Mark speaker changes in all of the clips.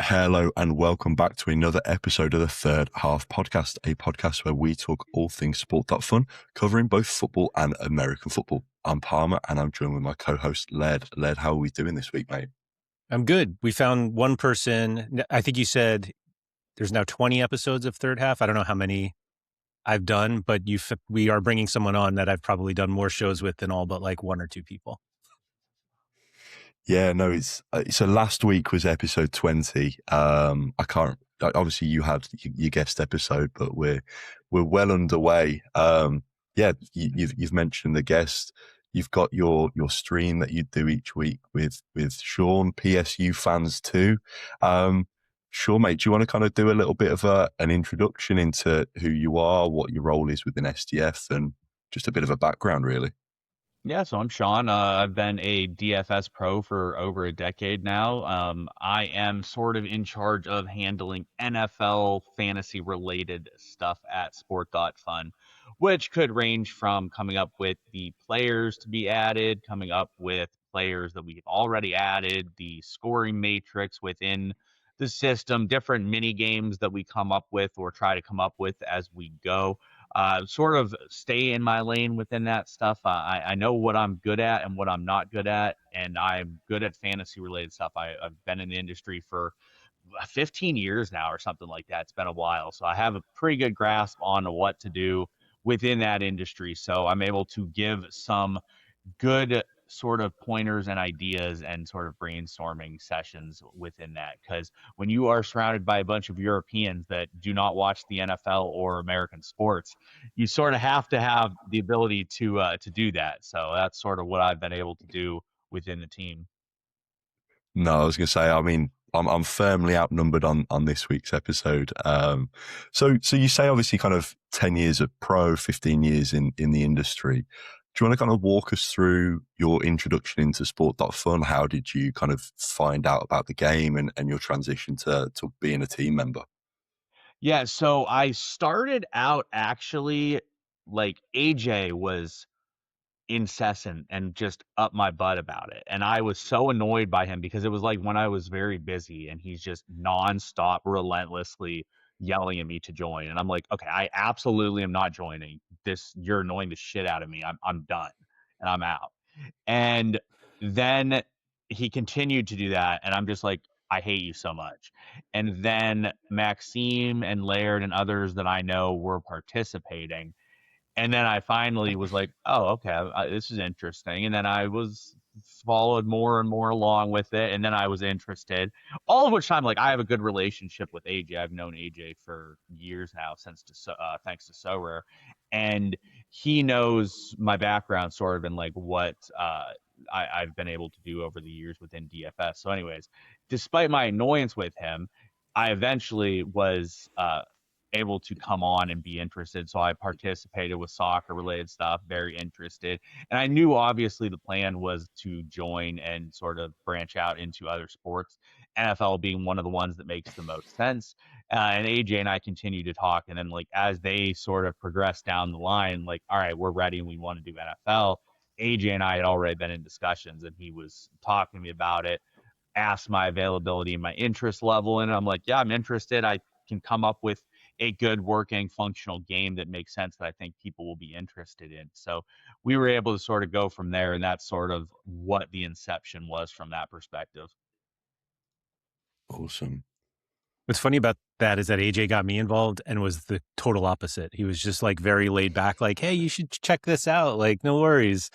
Speaker 1: Hello and welcome back to another episode of the Third Half Podcast, a podcast where we talk all things Sport.Fun, covering both football and American football. I'm Palmer and I'm joined with my co-host Laird. Laird, how are we doing this week, mate?
Speaker 2: I'm good. We found one person. I think you said there's now 20 episodes of Third Half. I don't know how many I've done, but we are bringing someone on that I've probably done more shows with than all but like one or two people.
Speaker 1: Yeah, no, it's so last week was episode 20. I can't, obviously you had your guest episode, but we're well underway. You've mentioned the guest. You've got your stream that you do each week with Sean, psufans2. Sure, mate, do you want to kind of do a little bit of an introduction into who you are, what your role is within SDF, and just a bit of a background, really?
Speaker 3: Yeah, so I'm Sean. I've been a DFS pro for over a decade now. I am sort of in charge of handling NFL fantasy related stuff at Sport.Fun, which could range from coming up with the players to be added, coming up with players that we've already added, the scoring matrix within the system, different mini games that we come up with or try to come up with as we go. Sort of stay in my lane within that stuff. I know what I'm good at and what I'm not good at, and I'm good at fantasy related stuff. I've been in the industry for 15 years now or something like that. It's been a while. So I have a pretty good grasp on what to do within that industry. So I'm able to give some good sort of pointers and ideas and sort of brainstorming sessions within that, because when you are surrounded by a bunch of Europeans that do not watch the NFL or American sports, you sort of have to have the ability to do that. So that's sort of what I've been able to do within the team.
Speaker 1: No, I was going to say, I mean, I'm firmly outnumbered on this week's episode. So you say obviously kind of 10 years of pro, 15 years in the industry. Do you want to kind of walk us through your introduction into Sport.Fun? How did you kind of find out about the game and your transition to being a team member?
Speaker 3: Yeah, so I started out actually like AJ was incessant and just up my butt about it. And I was so annoyed by him because it was like when I was very busy and he's just nonstop, relentlessly yelling at me to join. And I'm like, okay, I absolutely am not joining this. You're annoying the shit out of me. I'm done and I'm out. And then he continued to do that. And I'm just like, I hate you so much. And then Maxime and Laird and others that I know were participating, and then I finally was like, oh, okay, this is interesting. And then I was followed more and more along with it. And then I was interested. All of which time, like, I have a good relationship with AJ. I've known AJ for years now, thanks to So Rare. And he knows my background sort of and like what I've been able to do over the years within DFS. So, anyways, despite my annoyance with him, I eventually was able to come on and be interested. So I participated with soccer related stuff, very interested. And I knew obviously the plan was to join and sort of branch out into other sports, NFL being one of the ones that makes the most sense. And AJ and I continue to talk. And then, like, as they sort of progress down the line, like, all right, we're ready and we want to do NFL. AJ and I had already been in discussions and he was talking to me about it, asked my availability and my interest level. And I'm like, yeah, I'm interested. I can come up with a good working functional game that makes sense that I think people will be interested in. So we were able to sort of go from there, and that's sort of what the inception was from that perspective.
Speaker 1: Awesome.
Speaker 2: What's funny about that is that AJ got me involved and was the total opposite. He was just like very laid back, like, hey, you should check this out. Like, no worries.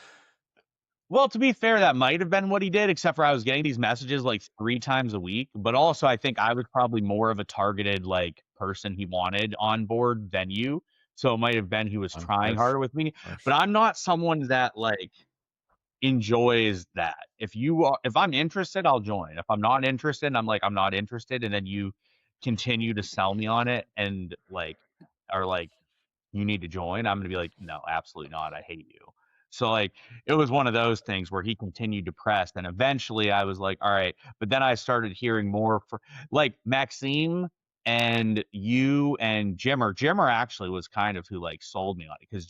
Speaker 3: Well, to be fair, that might have been what he did, except for I was getting these messages like 3 times a week. But also, I think I was probably more of a targeted like person he wanted on board than you. So it might have been he was trying harder with me. But I'm not someone that like enjoys that. If I'm interested, I'll join. If I'm not interested, I'm like, I'm not interested, and then you continue to sell me on it and like are like, you need to join, I'm gonna be like, no, absolutely not. I hate you. So like it was one of those things where he continued to press, and eventually I was like, all right. But then I started hearing more for like Maxime and you and Jimmer. Jimmer actually was kind of who like sold me on it, because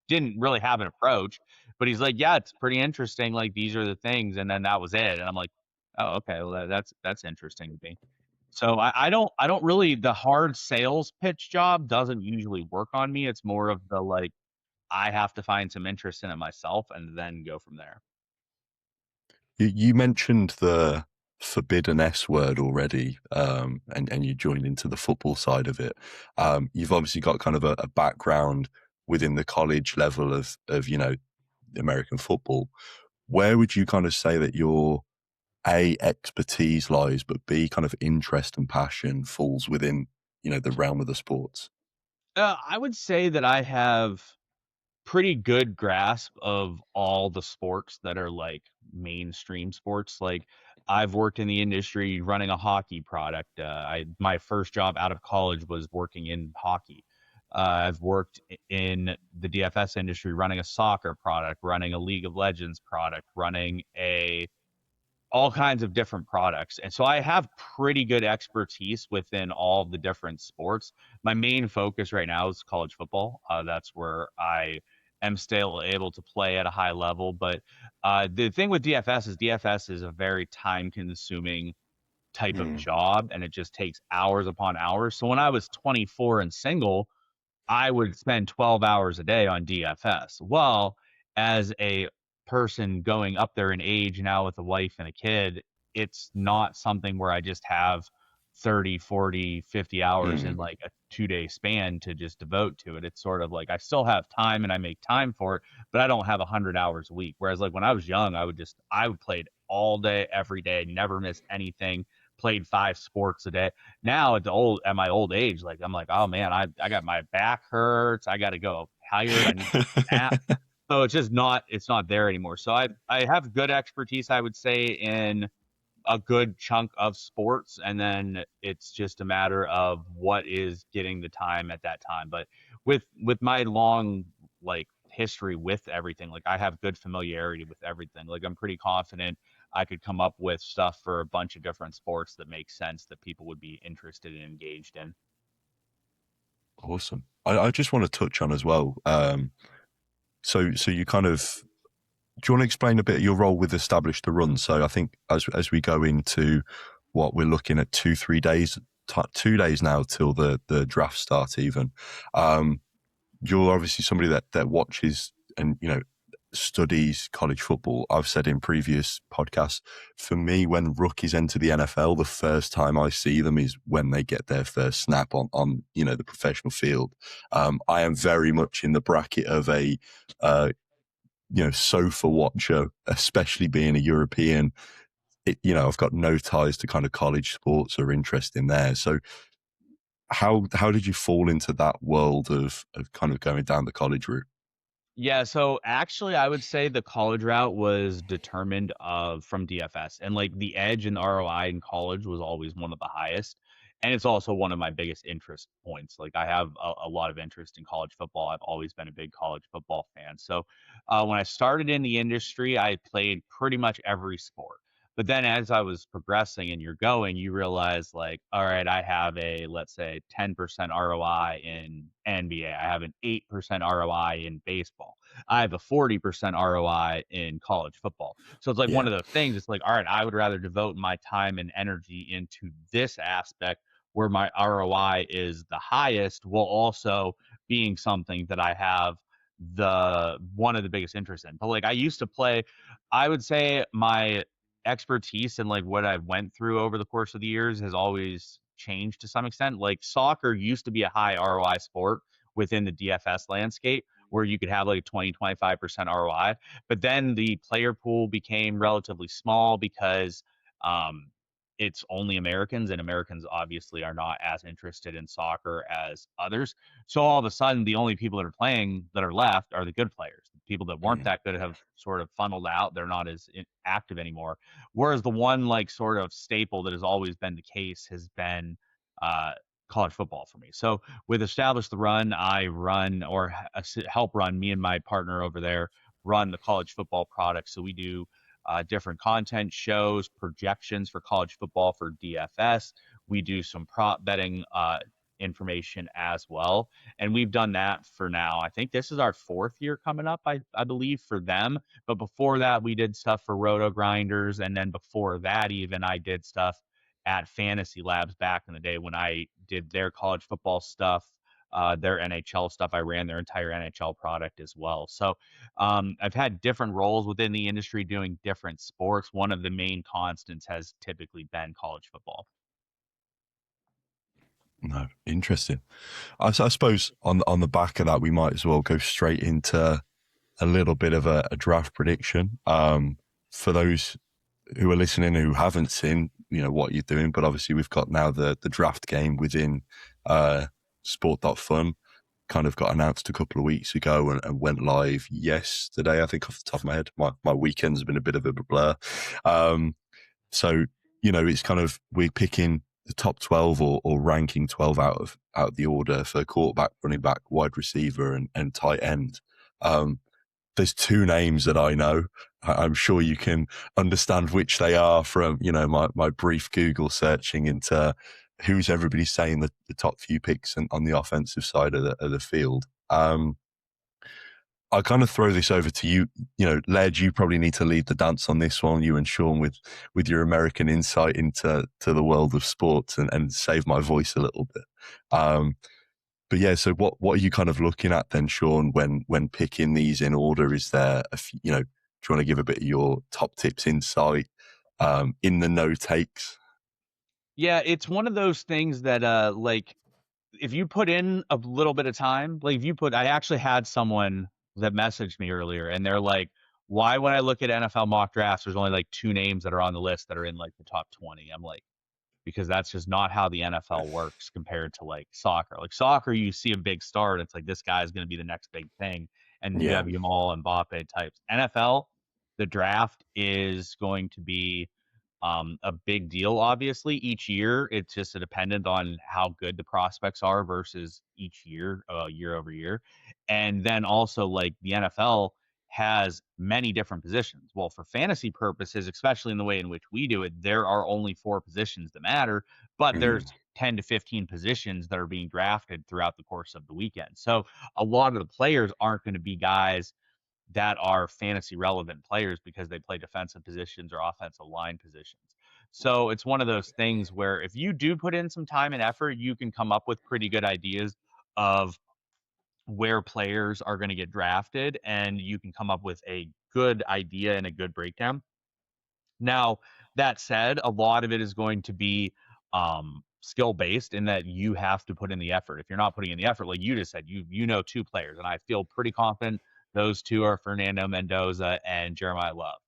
Speaker 3: didn't really have an approach, but he's like, yeah, it's pretty interesting. Like these are the things, and then that was it. And I'm like, oh, okay, well that's interesting to me. So I don't really, the hard sales pitch job doesn't usually work on me. It's more of the like, I have to find some interest in it myself and then go from there.
Speaker 1: You mentioned the forbidden S word already, and you joined into the football side of it. You've obviously got kind of a background within the college level of American football. Where would you kind of say that your A, expertise lies, but B, kind of interest and passion falls within, the realm of the sports?
Speaker 3: I would say that I have pretty good grasp of all the sports that are like mainstream sports. Like I've worked in the industry running a hockey product. My first job out of college was working in hockey. I've worked in the DFS industry running a soccer product, running a League of Legends product, running a all kinds of different products. And so I have pretty good expertise within all the different sports. My main focus right now is college football. That's where I am still able to play at a high level. But the thing with DFS is a very time consuming type of
Speaker 1: Mm.
Speaker 3: job, and it just takes hours upon hours. So when I was 24 and single, I would spend 12 hours a day on DFS. Well, as a person going up there in age now with a wife and a kid, it's not something where I just have 30, 40, 50 hours in
Speaker 1: Mm.
Speaker 3: like a 2 day span to just devote to it. It's sort of like I still have time and I make time for it, but I don't have 100 hours a week. Whereas like when I was young, I would play all day, every day, never missed anything, played 5 sports a day. Now at my old age, like I'm like, oh man, I got my back hurts. I got to go tired. I need to take a nap. So it's not there anymore. So I have good expertise, I would say, in a good chunk of sports, and then it's just a matter of what is getting the time at that time. But with my long like history with everything, like I have good familiarity with everything. Like I'm pretty confident I could come up with stuff for a bunch of different sports that make sense that people would be interested and engaged in.
Speaker 1: Awesome. I just want to touch on as well. So you kind of, do you want to explain a bit your role with Establish the Run? So I think as we go into what we're looking at 2 3 days, 2 days now till the draft start even. You're obviously somebody that watches and studies college football. I've said in previous podcasts, for me, when rookies enter the NFL, the first time I see them is when they get their first snap on the professional field. I am very much in the bracket of a sofa watcher, especially being a European. I've got no ties to kind of college sports or interest in there. So how did you fall into that world of kind of going down the college route?
Speaker 3: Yeah, so actually I would say the college route was determined from DFS, and like the edge and ROI in college was always one of the highest. And it's also one of my biggest interest points. Like I have a lot of interest in college football. I've always been a big college football fan. So when I started in the industry, I played pretty much every sport. But then as I was progressing and you're going, you realize like, all right, I have a, let's say, 10% ROI in NBA. I have an 8% ROI in baseball. I have a 40% ROI in college football. So it's like one
Speaker 1: Yeah.
Speaker 3: of those things. It's like, all right, I would rather devote my time and energy into this aspect where my ROI is the highest, while also being something that I have the one of the biggest interests in. But like I used to play, I would say my expertise and like what I went through over the course of the years has always changed to some extent. Like soccer used to be a high ROI sport within the DFS landscape where you could have like 20-25% ROI. But then the player pool became relatively small because um, it's only Americans, and Americans obviously are not as interested in soccer as others. So all of a sudden, the only people that are playing that are left are the good players. The people that weren't
Speaker 1: Mm.
Speaker 3: that good have sort of funneled out. They're not as active anymore. Whereas the one like sort of staple that has always been the case has been uh, college football for me. So with Establish the Run, I run or help run, me and my partner over there run the college football product. So we do different content shows, projections for college football for DFS. We do some prop betting information as well. And we've done that for now. I think this is our 4th year coming up, I believe, for them. But before that, we did stuff for Roto Grinders. And then before that, even I did stuff at Fantasy Labs back in the day when I did their college football stuff, their NHL stuff. I ran their entire NHL product as well. So I've had different roles within the industry doing different sports. One of the main constants has typically been college football.
Speaker 1: No, interesting. I suppose on the back of that, we might as well go straight into a little bit of a draft prediction. For those who are listening who haven't seen, what you're doing, but obviously we've got now the draft game within Sport.Fun. Kind of got announced a couple of weeks ago and went live yesterday. I think off the top of my head, my weekend's been a bit of a blur. So it's kind of we're picking the top 12 or ranking 12 out of the order for quarterback, running back, wide receiver, and tight end. There's two names that I know. I'm sure you can understand which they are from, my brief Google searching into who's everybody saying the top few picks on the offensive side of the field. I'll kind of throw this over to you. Laird, you probably need to lead the dance on this one, you and Sean, with your American insight into the world of sports and save my voice a little bit. But yeah, so what are you kind of looking at then, Sean, when picking these in order? Is there do you want to give a bit of your top tips, insight, in the no takes?
Speaker 3: Yeah, it's one of those things that like if you put in a little bit of time, like I actually had someone that messaged me earlier and they're like, why when I look at NFL mock drafts, there's only like 2 names that are on the list that are in like the top 20. I'm like, because that's just not how the NFL works compared to like soccer. Like soccer, you see a big star and it's like this guy is going to be the next big thing, and you
Speaker 1: Yeah.
Speaker 3: have Jamal and Mbappe types. NFL, the draft is going to be a big deal. Obviously, each year it's just a dependent on how good the prospects are versus each year, year over year, and then also like the NFL has many different positions. Well, for fantasy purposes, especially in the way in which we do it, there are only 4 positions that matter, but there's 10 to 15 positions that are being drafted throughout the course of the weekend. So a lot of the players aren't going to be guys that are fantasy relevant players because they play defensive positions or offensive line positions. So it's one of those things where if you do put in some time and effort, you can come up with pretty good ideas of where players are going to get drafted, and you can come up with a good idea and a good breakdown. Now, that said, a lot of it is going to be skill based in that you have to put in the effort. If you're not putting in the effort, like you just said, you know 2 players, and I feel pretty confident those 2 are Fernando Mendoza and Jeremiah Love.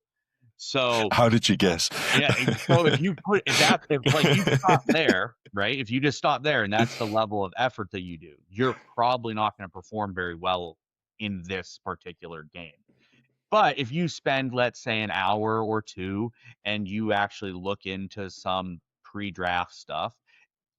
Speaker 3: So
Speaker 1: How did you guess?
Speaker 3: yeah, so if you stop there, right? If you just stop there and that's the level of effort that you do, you're probably not going to perform very well in this particular game. But if you spend, let's say, an hour or 2 and you actually look into some pre-draft stuff,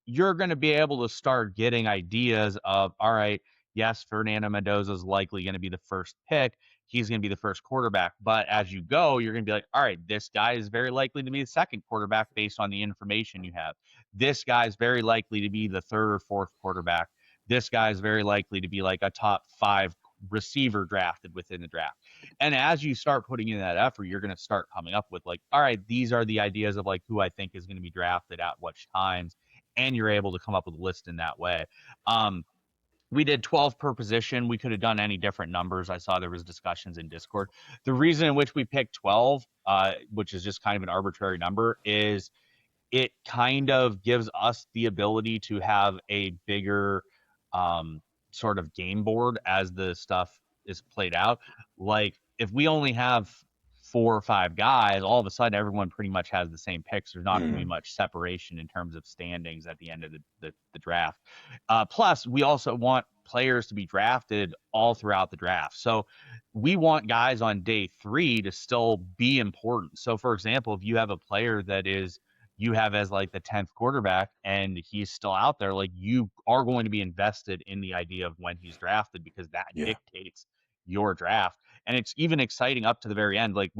Speaker 3: you're going to be able to start getting ideas of, all right, yes, Fernando Mendoza is likely going to be the first pick. He's going to be the first quarterback. But as you go, you're going to be like, all right, this guy is very likely to be the second quarterback based on the information you have. This guy is very likely to be the third or fourth quarterback. This guy is very likely to be like a top 5 receiver drafted within the draft. And as you start putting in that effort, you're going to start coming up with like, all right, these are the ideas of like who I think is going to be drafted at which times, and you're able to come up with a list in that way. We did 12 per position. We could have done any different numbers. I saw there was discussions in Discord. The reason in which we picked 12, which is just kind of an arbitrary number, is it kind of gives us the ability to have a bigger sort of game board as the stuff is played out. Like if we only have 4 or 5 guys, all of a sudden everyone pretty much has the same picks. There's not going to be much separation in terms of standings at the end of the draft. Plus, we also want players to be drafted all throughout the draft. So we want guys on day 3 to still be important. So for example, if you have a player that is you have as like the 10th quarterback and he's still out there, like you are going to be invested in the idea of when he's drafted because that dictates your draft. And it's even exciting up to the very end. Like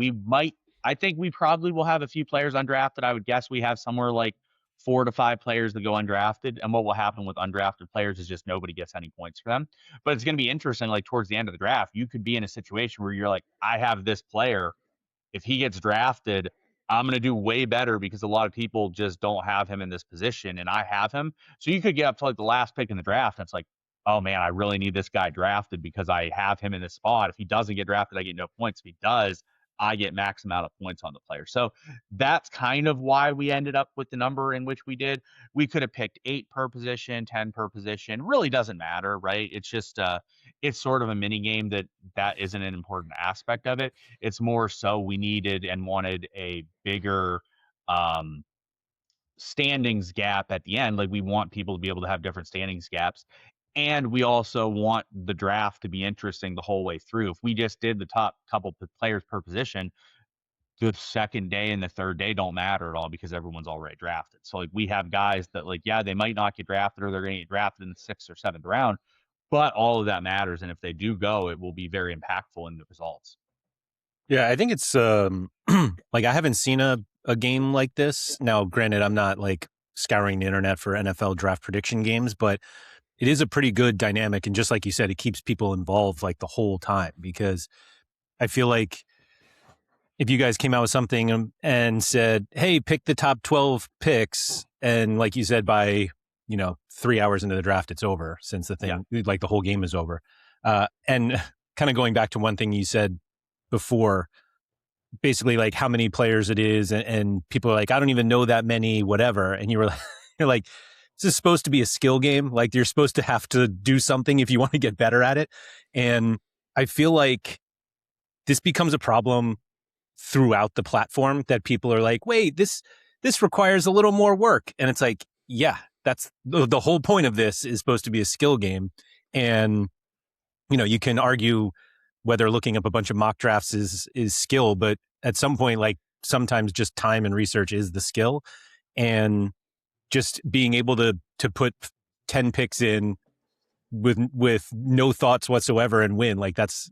Speaker 3: I think we probably will have a few players undrafted. I would guess we have somewhere like 4 to 5 players that go undrafted. And what will happen with undrafted players is just nobody gets any points for them. But it's going to be interesting. Like towards the end of the draft, you could be in a situation where you're like, I have this player. If he gets drafted, I'm going to do way better because a lot of people just don't have him in this position and I have him. So you could get up to like the last pick in the draft and it's like, oh man, I really need this guy drafted because I have him in this spot. If he doesn't get drafted, I get no points. If he does, I get max amount of points on the player. So that's kind of why we ended up with the number in which we did. We could have picked 8 per position, 10 per position. Really doesn't matter, right? It's just it's sort of a mini game that isn't an important aspect of it. It's more so we needed and wanted a bigger um standings gap at the end. Like we want people to be able to have different standings gaps. And we also want the draft to be interesting the whole way through. If we just did the top couple players per position, the second day and the third day don't matter at all because everyone's already drafted. So like we have guys that like, yeah, they might not get drafted or they're going to get drafted in the 6th or 7th round, but all of that matters. And if they do go, it will be very impactful in the results.
Speaker 2: Yeah, I think it's like I haven't seen a game like this. Now, granted, I'm not like scouring the internet for NFL draft prediction games, but it is a pretty good dynamic. And just like you said, it keeps people involved like the whole time, because I feel like if you guys came out with something and said, hey, pick the top 12 picks, and like you said, by 3 hours into the draft, it's over, since the thing, like the whole game is over. And kind of going back to one thing you said before, basically like how many players it is, and people are like, I don't even know that many, whatever. And you're like, this is supposed to be a skill game. Like you're supposed to have to do something if you want to get better at it. And I feel like this becomes a problem throughout the platform, that people are like, wait, this requires a little more work. And it's like, yeah, that's the whole point of this, is supposed to be a skill game. And, you can argue whether looking up a bunch of mock drafts is skill, but at some point, like sometimes just time and research is the skill. And just being able to put 10 picks in with no thoughts whatsoever and win, like that's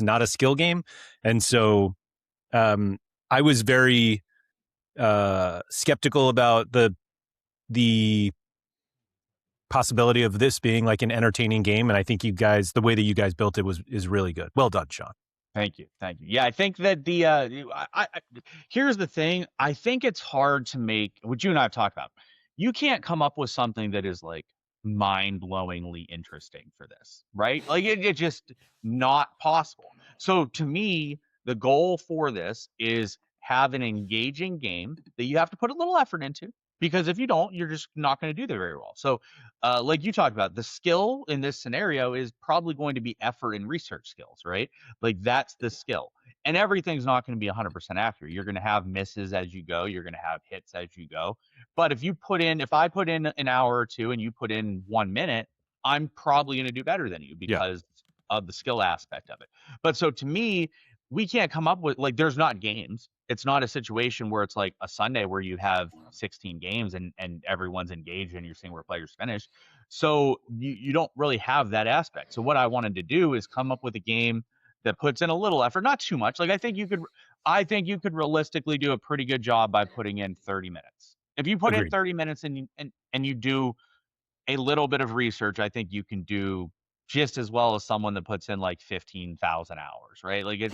Speaker 2: not a skill game. And so I was very skeptical about the possibility of this being like an entertaining game. And I think you guys, the way that you guys built it is really good. Well done, Sean.
Speaker 3: Thank you. Yeah, I think that here's the thing. I think it's hard to make what you and I have talked about. You can't come up with something that is like mind-blowingly interesting for this, right? Like it's just not possible. So to me, the goal for this is have an engaging game that you have to put a little effort into, because if you don't, you're just not going to do that very well. So like you talked about, the skill in this scenario is probably going to be effort and research skills, right? Like that's the skill. And everything's not going to be 100% accurate. You're going to have misses as you go. You're going to have hits as you go. But if I put in an hour or two and you put in 1 minute, I'm probably going to do better than you because of the skill aspect of it. But so to me, we can't come up with, like, there's not games. It's not a situation where it's like a Sunday where you have 16 games and everyone's engaged and you're seeing where players finish. So you don't really have that aspect. So what I wanted to do is come up with a game that puts in a little effort, not too much. Like I think you could realistically do a pretty good job by putting in 30 minutes. If you put in 30 minutes and you do a little bit of research, I think you can do just as well as someone that puts in like 15,000 hours, right? Like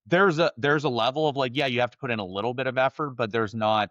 Speaker 3: there's a level of like, yeah, you have to put in a little bit of effort, but there's not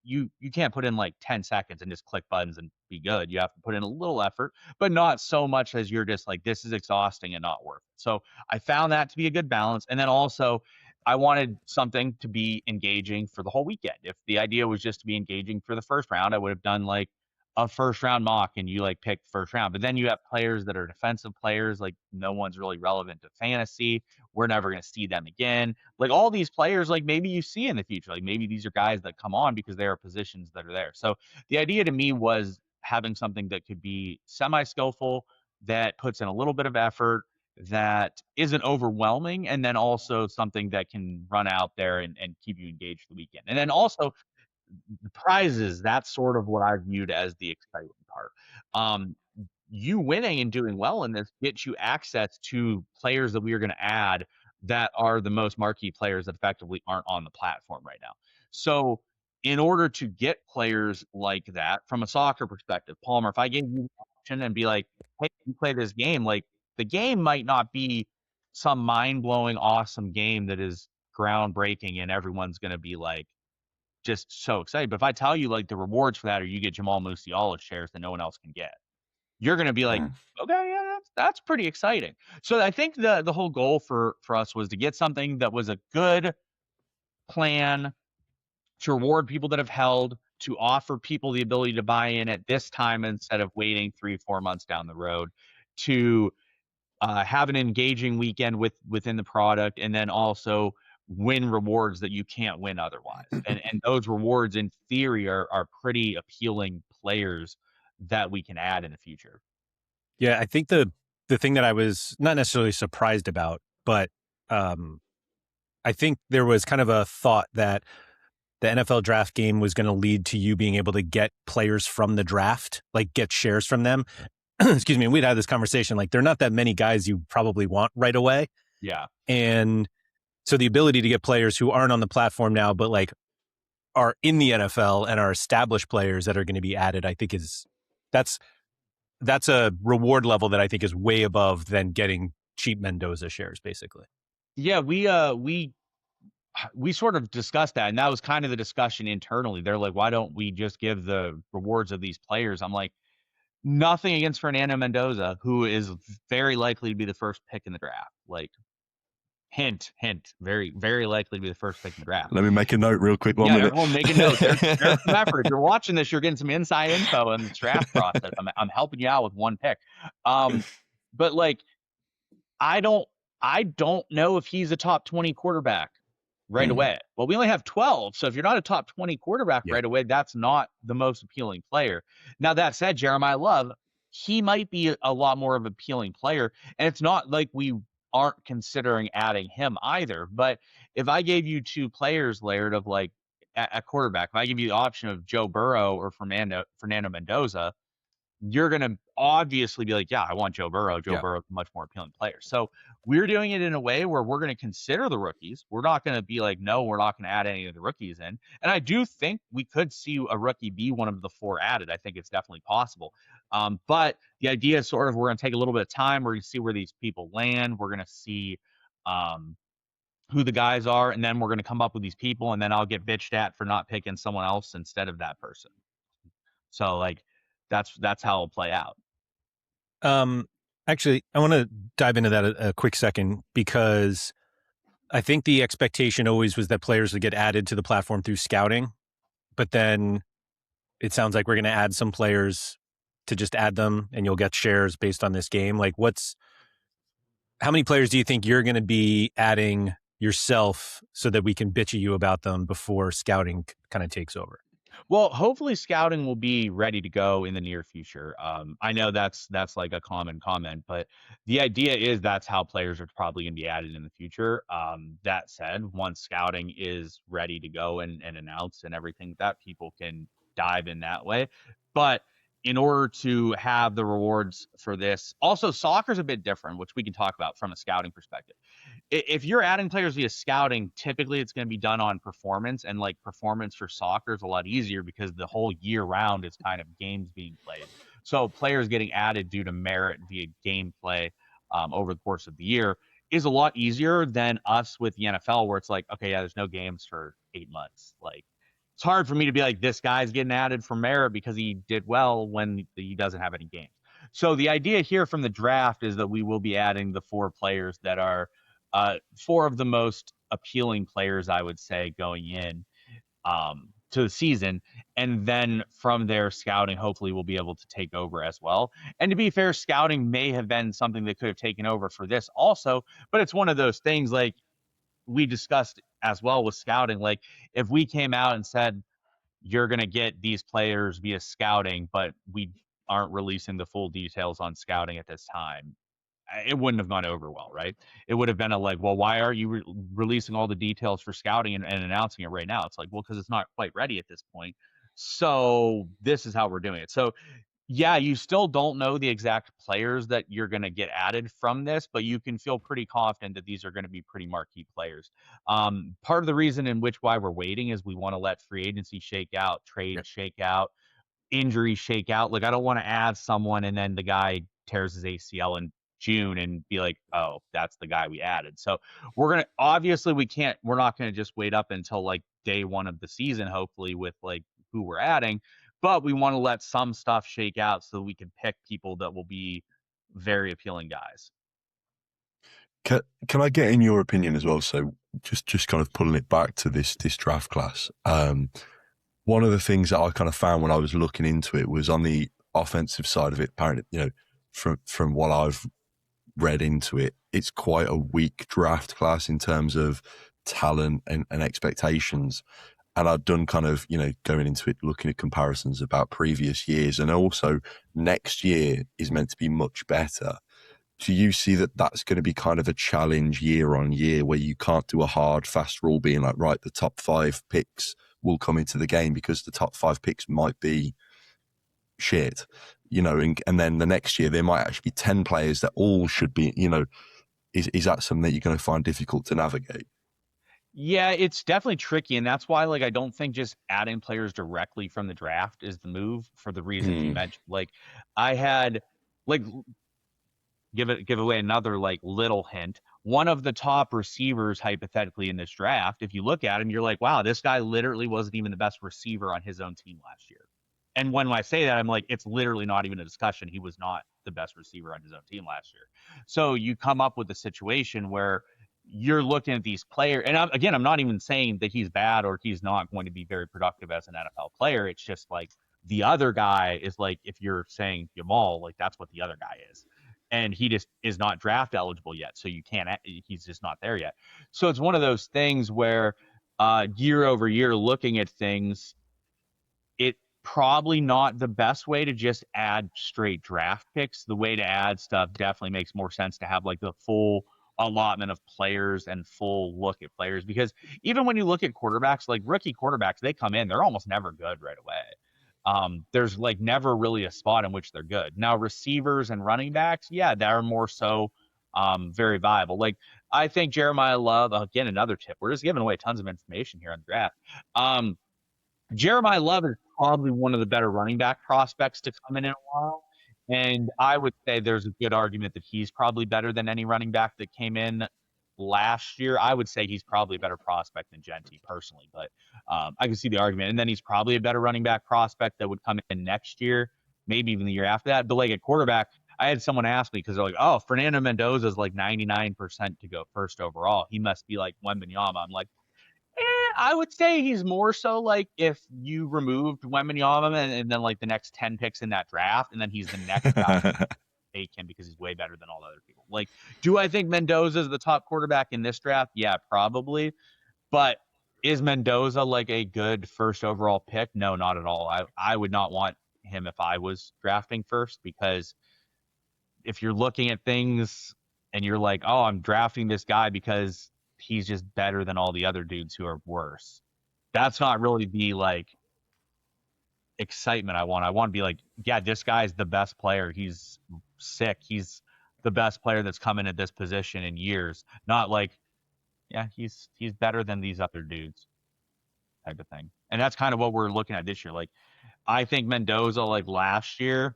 Speaker 3: you can't put in like 10 seconds and just click buttons and be good. You have to put in a little effort, but not so much as you're just like, this is exhausting and not worth it. So I found that to be a good balance. And then also I wanted something to be engaging for the whole weekend. If the idea was just to be engaging for the first round, I would have done like a first round mock and you like pick first round. But then you have players that are defensive players, like no one's really relevant to fantasy. We're never going to see them again. Like all these players, like maybe you see in the future, like maybe these are guys that come on because there are positions that are there. So the idea to me was having something that could be semi-skillful, that puts in a little bit of effort, that isn't overwhelming, and then also something that can run out there and keep you engaged the weekend. And then also the prizes, that's sort of what I viewed as the exciting part. You winning and doing well in this gets you access to players that we are going to add that are the most marquee players that effectively aren't on the platform right now. So in order to get players like that from a soccer perspective, Palmer, if I gave you an option and be like, hey, you play this game, like the game might not be some mind-blowing awesome game that is groundbreaking and everyone's going to be like just so excited. But if I tell you like the rewards for that are you get Jamal Musiala shares that no one else can get, you're going to be like, okay, yeah, that's pretty exciting. So I think the whole goal for us was to get something that was a good plan to reward people that have held, to offer people the ability to buy in at this time instead of waiting 3-4 months down the road, to have an engaging weekend within the product, and then also win rewards that you can't win otherwise. And those rewards in theory are pretty appealing players that we can add in the future.
Speaker 2: Yeah, I think the thing that I was not necessarily surprised about, but I think there was kind of a thought that the NFL draft game was going to lead to you being able to get players from the draft, like get shares from them. Excuse me. We'd had this conversation. Like, there are not that many guys you probably want right away.
Speaker 3: Yeah.
Speaker 2: And so the ability to get players who aren't on the platform now, but like are in the NFL and are established players that are going to be added, I think that's a reward level that I think is way above than getting cheap Mendoza shares, basically.
Speaker 3: Yeah, we sort of discussed that, and that was kind of the discussion internally. They're like, why don't we just give the rewards of these players? I'm like, nothing against Fernando Mendoza, who is very likely to be the first pick in the draft. Like, hint, very, very likely to be the first pick in the draft.
Speaker 1: Let me make a note real quick.
Speaker 3: Yeah, everyone make a note. There's some effort. If you're watching this, you're getting some inside info in the draft process. I'm helping you out with one pick. But like, I don't know if he's a top 20 quarterback right away. Well, we only have 12. So if you're not a top 20 quarterback right away, that's not the most appealing player. Now, that said, Jeremiah Love, he might be a lot more of an appealing player. And it's not like we aren't considering adding him either. But if I gave you two players, Laird, of like a quarterback, if I give you the option of Joe Burrow or Fernando Mendoza, you're going to obviously be like, yeah, I want Joe Burrow. Joe Burrow is a much more appealing player. So we're doing it in a way where we're going to consider the rookies. We're not going to be like, no, we're not going to add any of the rookies in. And I do think we could see a rookie be one of the 4 added. I think it's definitely possible. But the idea is sort of, we're going to take a little bit of time. We're going to see where these people land. We're going to see who the guys are. And then we're going to come up with these people. And then I'll get bitched at for not picking someone else instead of that person. So like, that's how it'll play out.
Speaker 2: Actually, I want to dive into that a quick second, because I think the expectation always was that players would get added to the platform through scouting, but then it sounds like we're going to add some players to just add them and you'll get shares based on this game. Like, how many players do you think you're going to be adding yourself so that we can bitch at you about them before scouting kind of takes over?
Speaker 3: Well, hopefully scouting will be ready to go in the near future. I know that's like a common comment, but the idea is that's how players are probably going to be added in the future. That said, once scouting is ready to go and announced and everything, that people can dive in that way. But in order to have the rewards for this, also soccer's a bit different, which we can talk about from a scouting perspective. If you're adding players via scouting, typically it's going to be done on performance, and like performance for soccer is a lot easier because the whole year round is kind of games being played. So players getting added due to merit via gameplay over the course of the year is a lot easier than us with the NFL, where it's like, okay, yeah, there's no games for 8 months. Like, it's hard for me to be like, this guy's getting added for merit because he did well when he doesn't have any games. So the idea here from the draft is that we will be adding the 4 players that are 4 of the most appealing players, I would say, going in to the season. And then from there, scouting hopefully will be able to take over as well. And to be fair, scouting may have been something that could have taken over for this also, but it's one of those things like we discussed as well with scouting. Like, if we came out and said, you're going to get these players via scouting, but we aren't releasing the full details on scouting at this time, it wouldn't have gone over well, right? It would have been well, why are you releasing all the details for scouting and announcing it right now? It's like, well, because it's not quite ready at this point. So this is how we're doing it. So yeah, you still don't know the exact players that you're going to get added from this, but you can feel pretty confident that these are going to be pretty marquee players. Part of the reason in which why we're waiting is we want to let free agency shake out, trade shake out, injuries shake out. Like, I don't want to add someone and then the guy tears his ACL and June and be like, oh, that's the guy we added. So we're not gonna just wait up until like day one of the season, hopefully, with like who we're adding, but we want to let some stuff shake out so we can pick people that will be very appealing guys.
Speaker 1: Can I get in your opinion as well? So just kind of pulling it back to this draft class. One of the things that I kind of found when I was looking into it was on the offensive side of it. Apparently, you know, from what I've read into it, it's quite a weak draft class in terms of talent and expectations. And I've done kind of, you know, going into it, looking at comparisons about previous years, and also next year is meant to be much better. Do you see that that's going to be kind of a challenge year on year where you can't do a hard, fast rule being like, right, the top 5 picks will come into the game because the top 5 picks might be shit, you know, and then the next year there might actually be 10 players that all should be, you know, is that something that you're going to find difficult to navigate?
Speaker 3: Yeah, it's definitely tricky, and that's why like I don't think just adding players directly from the draft is the move for the reasons you mentioned. Like I had like give away another like little hint. One of the top receivers hypothetically in this draft, if you look at him, you're like, wow, this guy literally wasn't even the best receiver on his own team last year. And when I say that, I'm like, it's literally not even a discussion. He was not the best receiver on his own team last year. So you come up with a situation where you're looking at these players, and I'm not even saying that he's bad or he's not going to be very productive as an NFL player. It's just like the other guy is like, if you're saying Jamal, like that's what the other guy is. And he just is not draft eligible yet. So you can't, he's just not there yet. So it's one of those things where year over year looking at things, it probably not the best way to just add straight draft picks. The way to add stuff definitely makes more sense to have like the full allotment of players and full look at players, because even when you look at quarterbacks, like rookie quarterbacks, they come in, they're almost never good right away. There's like never really a spot in which they're good. Now receivers and running backs, yeah, they're more so very viable. Like I think Jeremiah Love, again, another tip. We're just giving away tons of information here on the draft. Jeremiah Love is probably one of the better running back prospects to come in a while. And I would say there's a good argument that he's probably better than any running back that came in last year. I would say he's probably a better prospect than Genty personally, but I can see the argument. And then he's probably a better running back prospect that would come in next year, maybe even the year after that. But like at quarterback, I had someone ask me because they're like, oh, Fernando Mendoza is like 99% to go first overall. He must be like Wembanyama. I'm like, I would say he's more so like if you removed Wembanyama and then like the next 10 picks in that draft, and then he's the next guy take him because he's way better than all the other people. Like, do I think Mendoza is the top quarterback in this draft? Yeah, probably. But is Mendoza like a good first overall pick? No, not at all. I would not want him if I was drafting first, because if you're looking at things and you're like, oh, I'm drafting this guy because he's just better than all the other dudes who are worse, that's not really the like excitement I want. I want to be like, yeah, this guy's the best player. He's sick. He's the best player that's come in at this position in years. Not like, yeah, he's better than these other dudes type of thing. And that's kind of what we're looking at this year. Like, I think Mendoza, like last year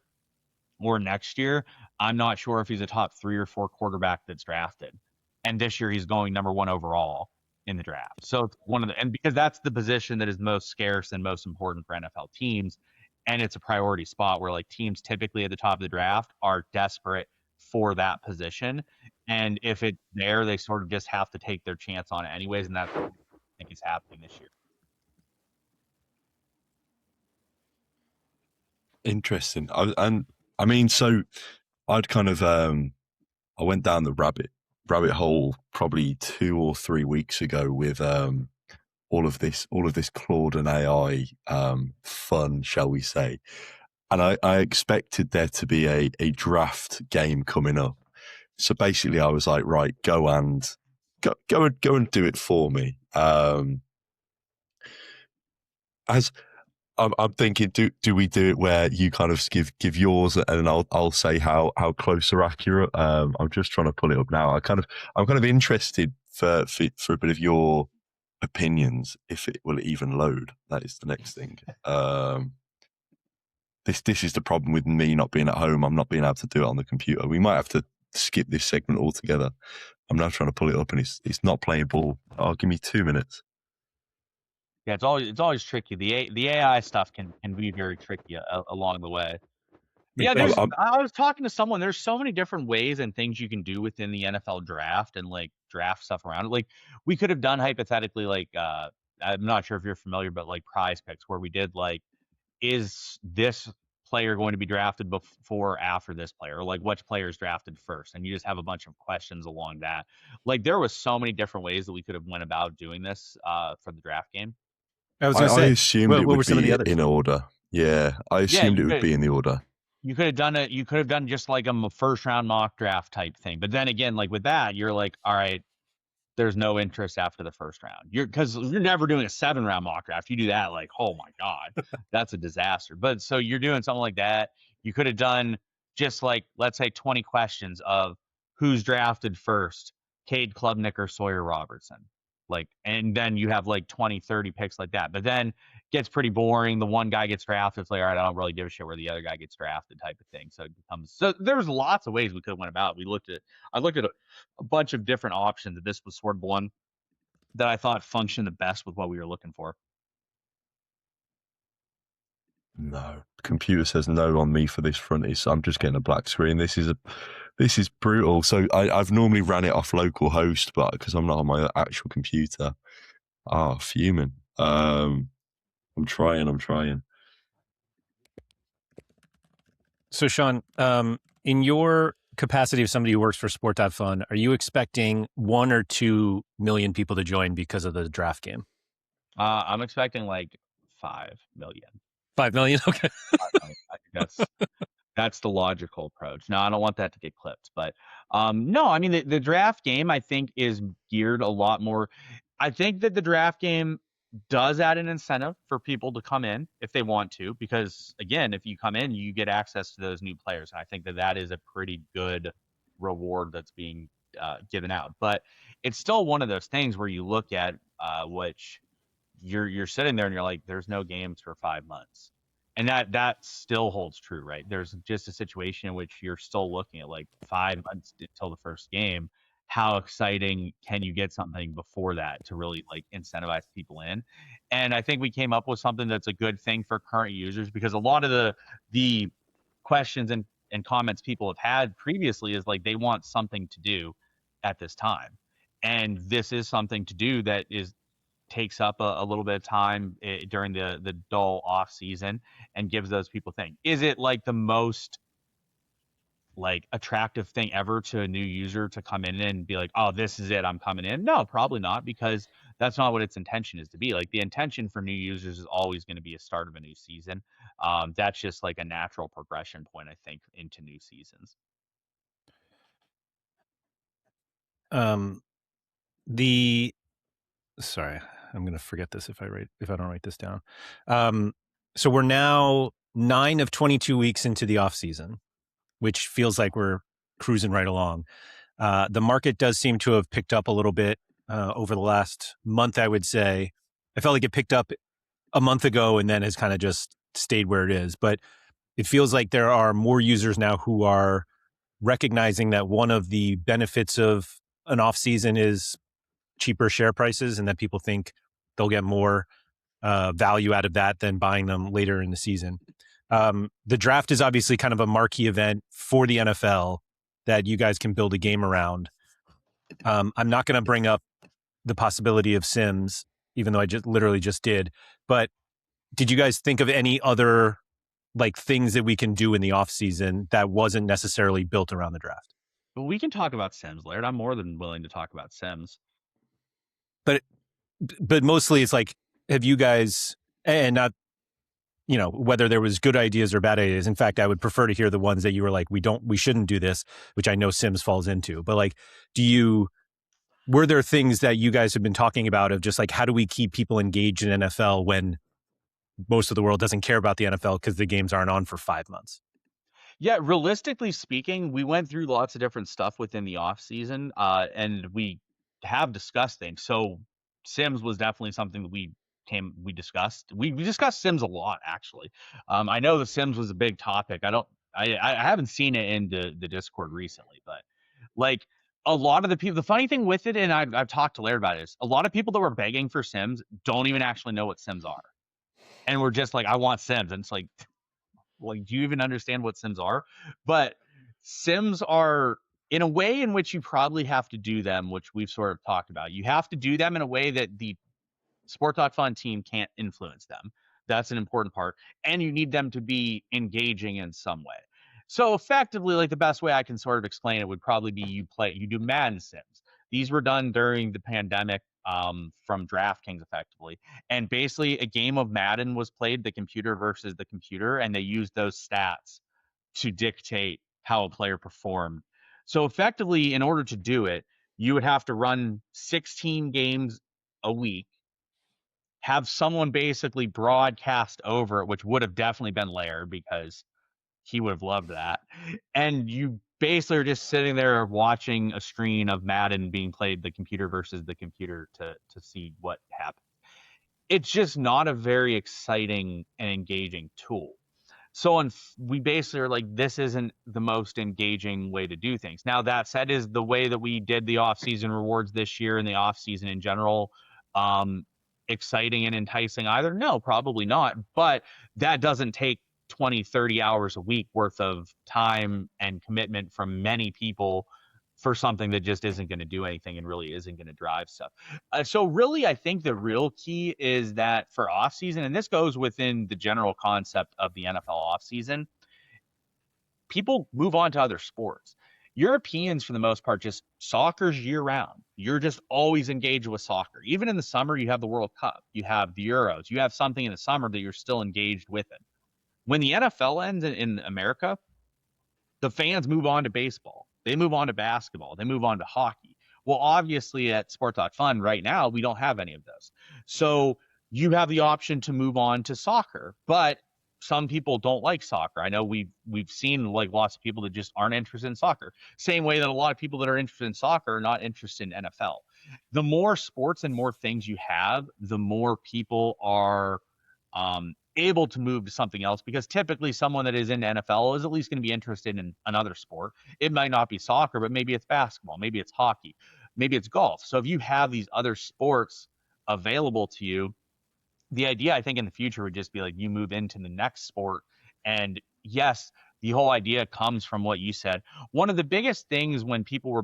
Speaker 3: or next year, I'm not sure if he's a top 3 or 4 quarterback that's drafted. And this year he's going number 1 overall in the draft. So it's and because that's the position that is most scarce and most important for NFL teams. And it's a priority spot where like teams typically at the top of the draft are desperate for that position. And if it's there, they sort of just have to take their chance on it anyways. And that's what I think is happening this year.
Speaker 1: Interesting. I mean, so I'd kind of I went down the rabbit hole probably 2 or 3 weeks ago with all of this Claude and AI fun, shall we say? And I expected there to be a draft game coming up. So basically, I was like, right, go and do it for me. As I'm thinking, do we do it where you kind of give yours and I'll say how close or accurate? I'm just trying to pull it up now. I'm kind of interested for a bit of your opinions, if it will even load. That is the next thing. This is the problem with me not being at home. I'm not being able to do it on the computer. We might have to skip this segment altogether. I'm now trying to pull it up, and it's not playing ball. Oh, give me 2 minutes.
Speaker 3: Yeah, it's always tricky. The AI stuff can be very tricky along the way. Yeah, I was talking to someone. There's so many different ways and things you can do within the NFL draft and like draft stuff around it. Like we could have done hypothetically, like I'm not sure if you're familiar, but like prize picks where we did like, is this player going to be drafted before or after this player? Or like which player is drafted first? And you just have a bunch of questions along that. Like there was so many different ways that we could have went about doing this for the draft game.
Speaker 2: I was going to say,
Speaker 1: I assumed it
Speaker 2: what were
Speaker 1: would
Speaker 2: some of the
Speaker 1: be
Speaker 2: others?
Speaker 1: in order. Yeah, I assumed it would be in the order.
Speaker 3: You could have done it. You could have done just like a first round mock draft type thing. But then again, like with that, you're like, all right, there's no interest after the first round. Because you're never doing a 7-round mock draft. You do that, like, oh my God, that's a disaster. But so you're doing something like that. You could have done just like, let's say 20 questions of who's drafted first, Cade Klubnik or Sawyer Robertson. Like, and then you have like 20, 30 picks like that. But then gets pretty boring. The one guy gets drafted. It's like, all right, I don't really give a shit where the other guy gets drafted type of thing. So it becomes, so there's lots of ways we could have went about. I looked at a bunch of different options. This was sort of one that I thought functioned the best with what we were looking for.
Speaker 1: No, computer says no on me for this frontage, so I'm just getting a black screen. This is brutal. So I've normally ran it off local host, but because I'm not on my actual computer, fuming. I'm trying.
Speaker 2: So Sean, in your capacity of somebody who works for Sport.Fun, are you expecting 1 or 2 million people to join because of the draft game?
Speaker 3: I'm expecting like 5 million.
Speaker 2: 5 million? Okay.
Speaker 3: I think that's the logical approach. No, I don't want that to get clipped, but no, I mean the draft game I think is geared a lot more. I think that the draft game does add an incentive for people to come in if they want to, because again, if you come in, you get access to those new players. And I think that is a pretty good reward that's being given out. But it's still one of those things where you look at which you're sitting there and you're like, there's no games for 5 months. And that still holds true, right? There's just a situation in which you're still looking at like 5 months until the first game. How exciting can you get something before that to really like incentivize people in? And I think we came up with something that's a good thing for current users, because a lot of the questions and comments people have had previously is like they want something to do at this time. And this is something to do that takes up a little bit of time during the dull off season and gives those people thing. Is it like the most like attractive thing ever to a new user to come in and be like, oh, this is it, I'm coming in? No, probably not, because that's not what its intention is to be. Like the intention for new users is always going to be a start of a new season. That's just like a natural progression point, I think, into new seasons.
Speaker 2: Sorry, I'm going to forget this if I don't write this down. So we're now 9 of 22 weeks into the off season, which feels like we're cruising right along. The market does seem to have picked up a little bit over the last month, I would say. I felt like it picked up a month ago and then has kind of just stayed where it is. But it feels like there are more users now who are recognizing that one of the benefits of an off season is cheaper share prices, and that people think they'll get more value out of that than buying them later in the season. The draft is obviously kind of a marquee event for the NFL that you guys can build a game around. I'm not going to bring up the possibility of Sims, even though I literally just did. But did you guys think of any other like things that we can do in the off season that wasn't necessarily built around the draft?
Speaker 3: Well, we can talk about Sims, Laird. I'm more than willing to talk about Sims.
Speaker 2: But mostly it's like, have you guys, and not, whether there was good ideas or bad ideas. In fact, I would prefer to hear the ones that you were like, we shouldn't do this, which I know Sims falls into. But like, were there things that you guys have been talking about of just like, how do we keep people engaged in NFL when most of the world doesn't care about the NFL because the games aren't on for 5 months?
Speaker 3: Yeah, realistically speaking, we went through lots of different stuff within the off season, and we have discussed things. So Sims was definitely something that we discussed. We discussed Sims a lot, actually. I know the Sims was a big topic. I haven't seen it in the Discord recently, but Like a lot of the people, the funny thing with it, and I've talked to Laird about it, is a lot of people that were begging for Sims don't even actually know what Sims are. And we're just like, I want Sims. And it's like, do you even understand what Sims are? But Sims are in a way in which you probably have to do them, which we've sort of talked about. You have to do them in a way that the Sport.Fun team can't influence them. That's an important part. And you need them to be engaging in some way. So effectively, like the best way I can sort of explain it would probably be you do Madden Sims. These were done during the pandemic from DraftKings effectively. And basically a game of Madden was played, the computer versus the computer, and they used those stats to dictate how a player performed. So effectively, in order to do it, you would have to run 16 games a week, have someone basically broadcast over it, which would have definitely been Laird because he would have loved that. And you basically are just sitting there watching a screen of Madden being played, the computer versus the computer, to see what happens. It's just not a very exciting and engaging tool. So we basically are like, this isn't the most engaging way to do things. Now, that said, is the way that we did the off-season rewards this year and the off-season in general exciting and enticing either? No, probably not. But that doesn't take 20, 30 hours a week worth of time and commitment from many people for something that just isn't going to do anything and really isn't going to drive stuff. So really, I think the real key is that for offseason, and this goes within the general concept of the NFL offseason, people move on to other sports. Europeans, for the most part, just soccer's year round. You're just always engaged with soccer. Even in the summer, you have the World Cup, you have the Euros, you have something in the summer that you're still engaged with it. When the NFL ends in America, the fans move on to baseball. They move on to basketball. They move on to hockey. Well, obviously at Sport.Fun right now, we don't have any of those. So you have the option to move on to soccer, but some people don't like soccer. I know we've seen like lots of people that just aren't interested in soccer. Same way that a lot of people that are interested in soccer are not interested in NFL. The more sports and more things you have, the more people are able to move to something else, because typically someone that is in NFL is at least going to be interested in another sport. It might not be soccer, but maybe it's basketball, maybe it's hockey, maybe it's golf. So if you have these other sports available to you, the idea I think in the future would just be like you move into the next sport. And yes, the whole idea comes from what you said. One of the biggest things when people were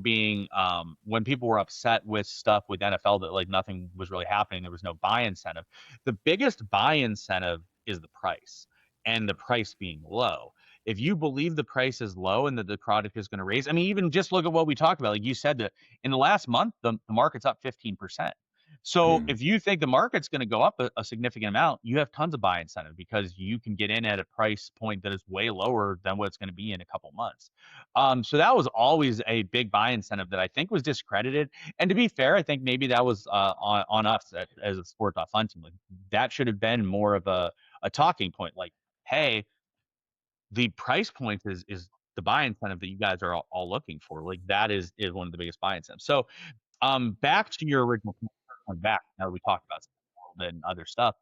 Speaker 3: upset with stuff with NFL that like nothing was really happening, there was no buy incentive. The biggest buy incentive is the price, and the price being low. If you believe the price is low and that the product is going to raise, I mean, even just look at what we talked about. Like you said, that in the last month, the market's up 15%. So if you think the market's going to go up a significant amount, you have tons of buy incentive because you can get in at a price point that is way lower than what it's going to be in a couple months. So that was always a big buy incentive that I think was discredited. And to be fair, I think maybe that was on us as a Sport.Fun team. Like that should have been more of a talking point. Like, hey, the price point is the buy incentive that you guys are all looking for. Like that is one of the biggest buy incentives. So back to your original back now that we talked about and other stuff.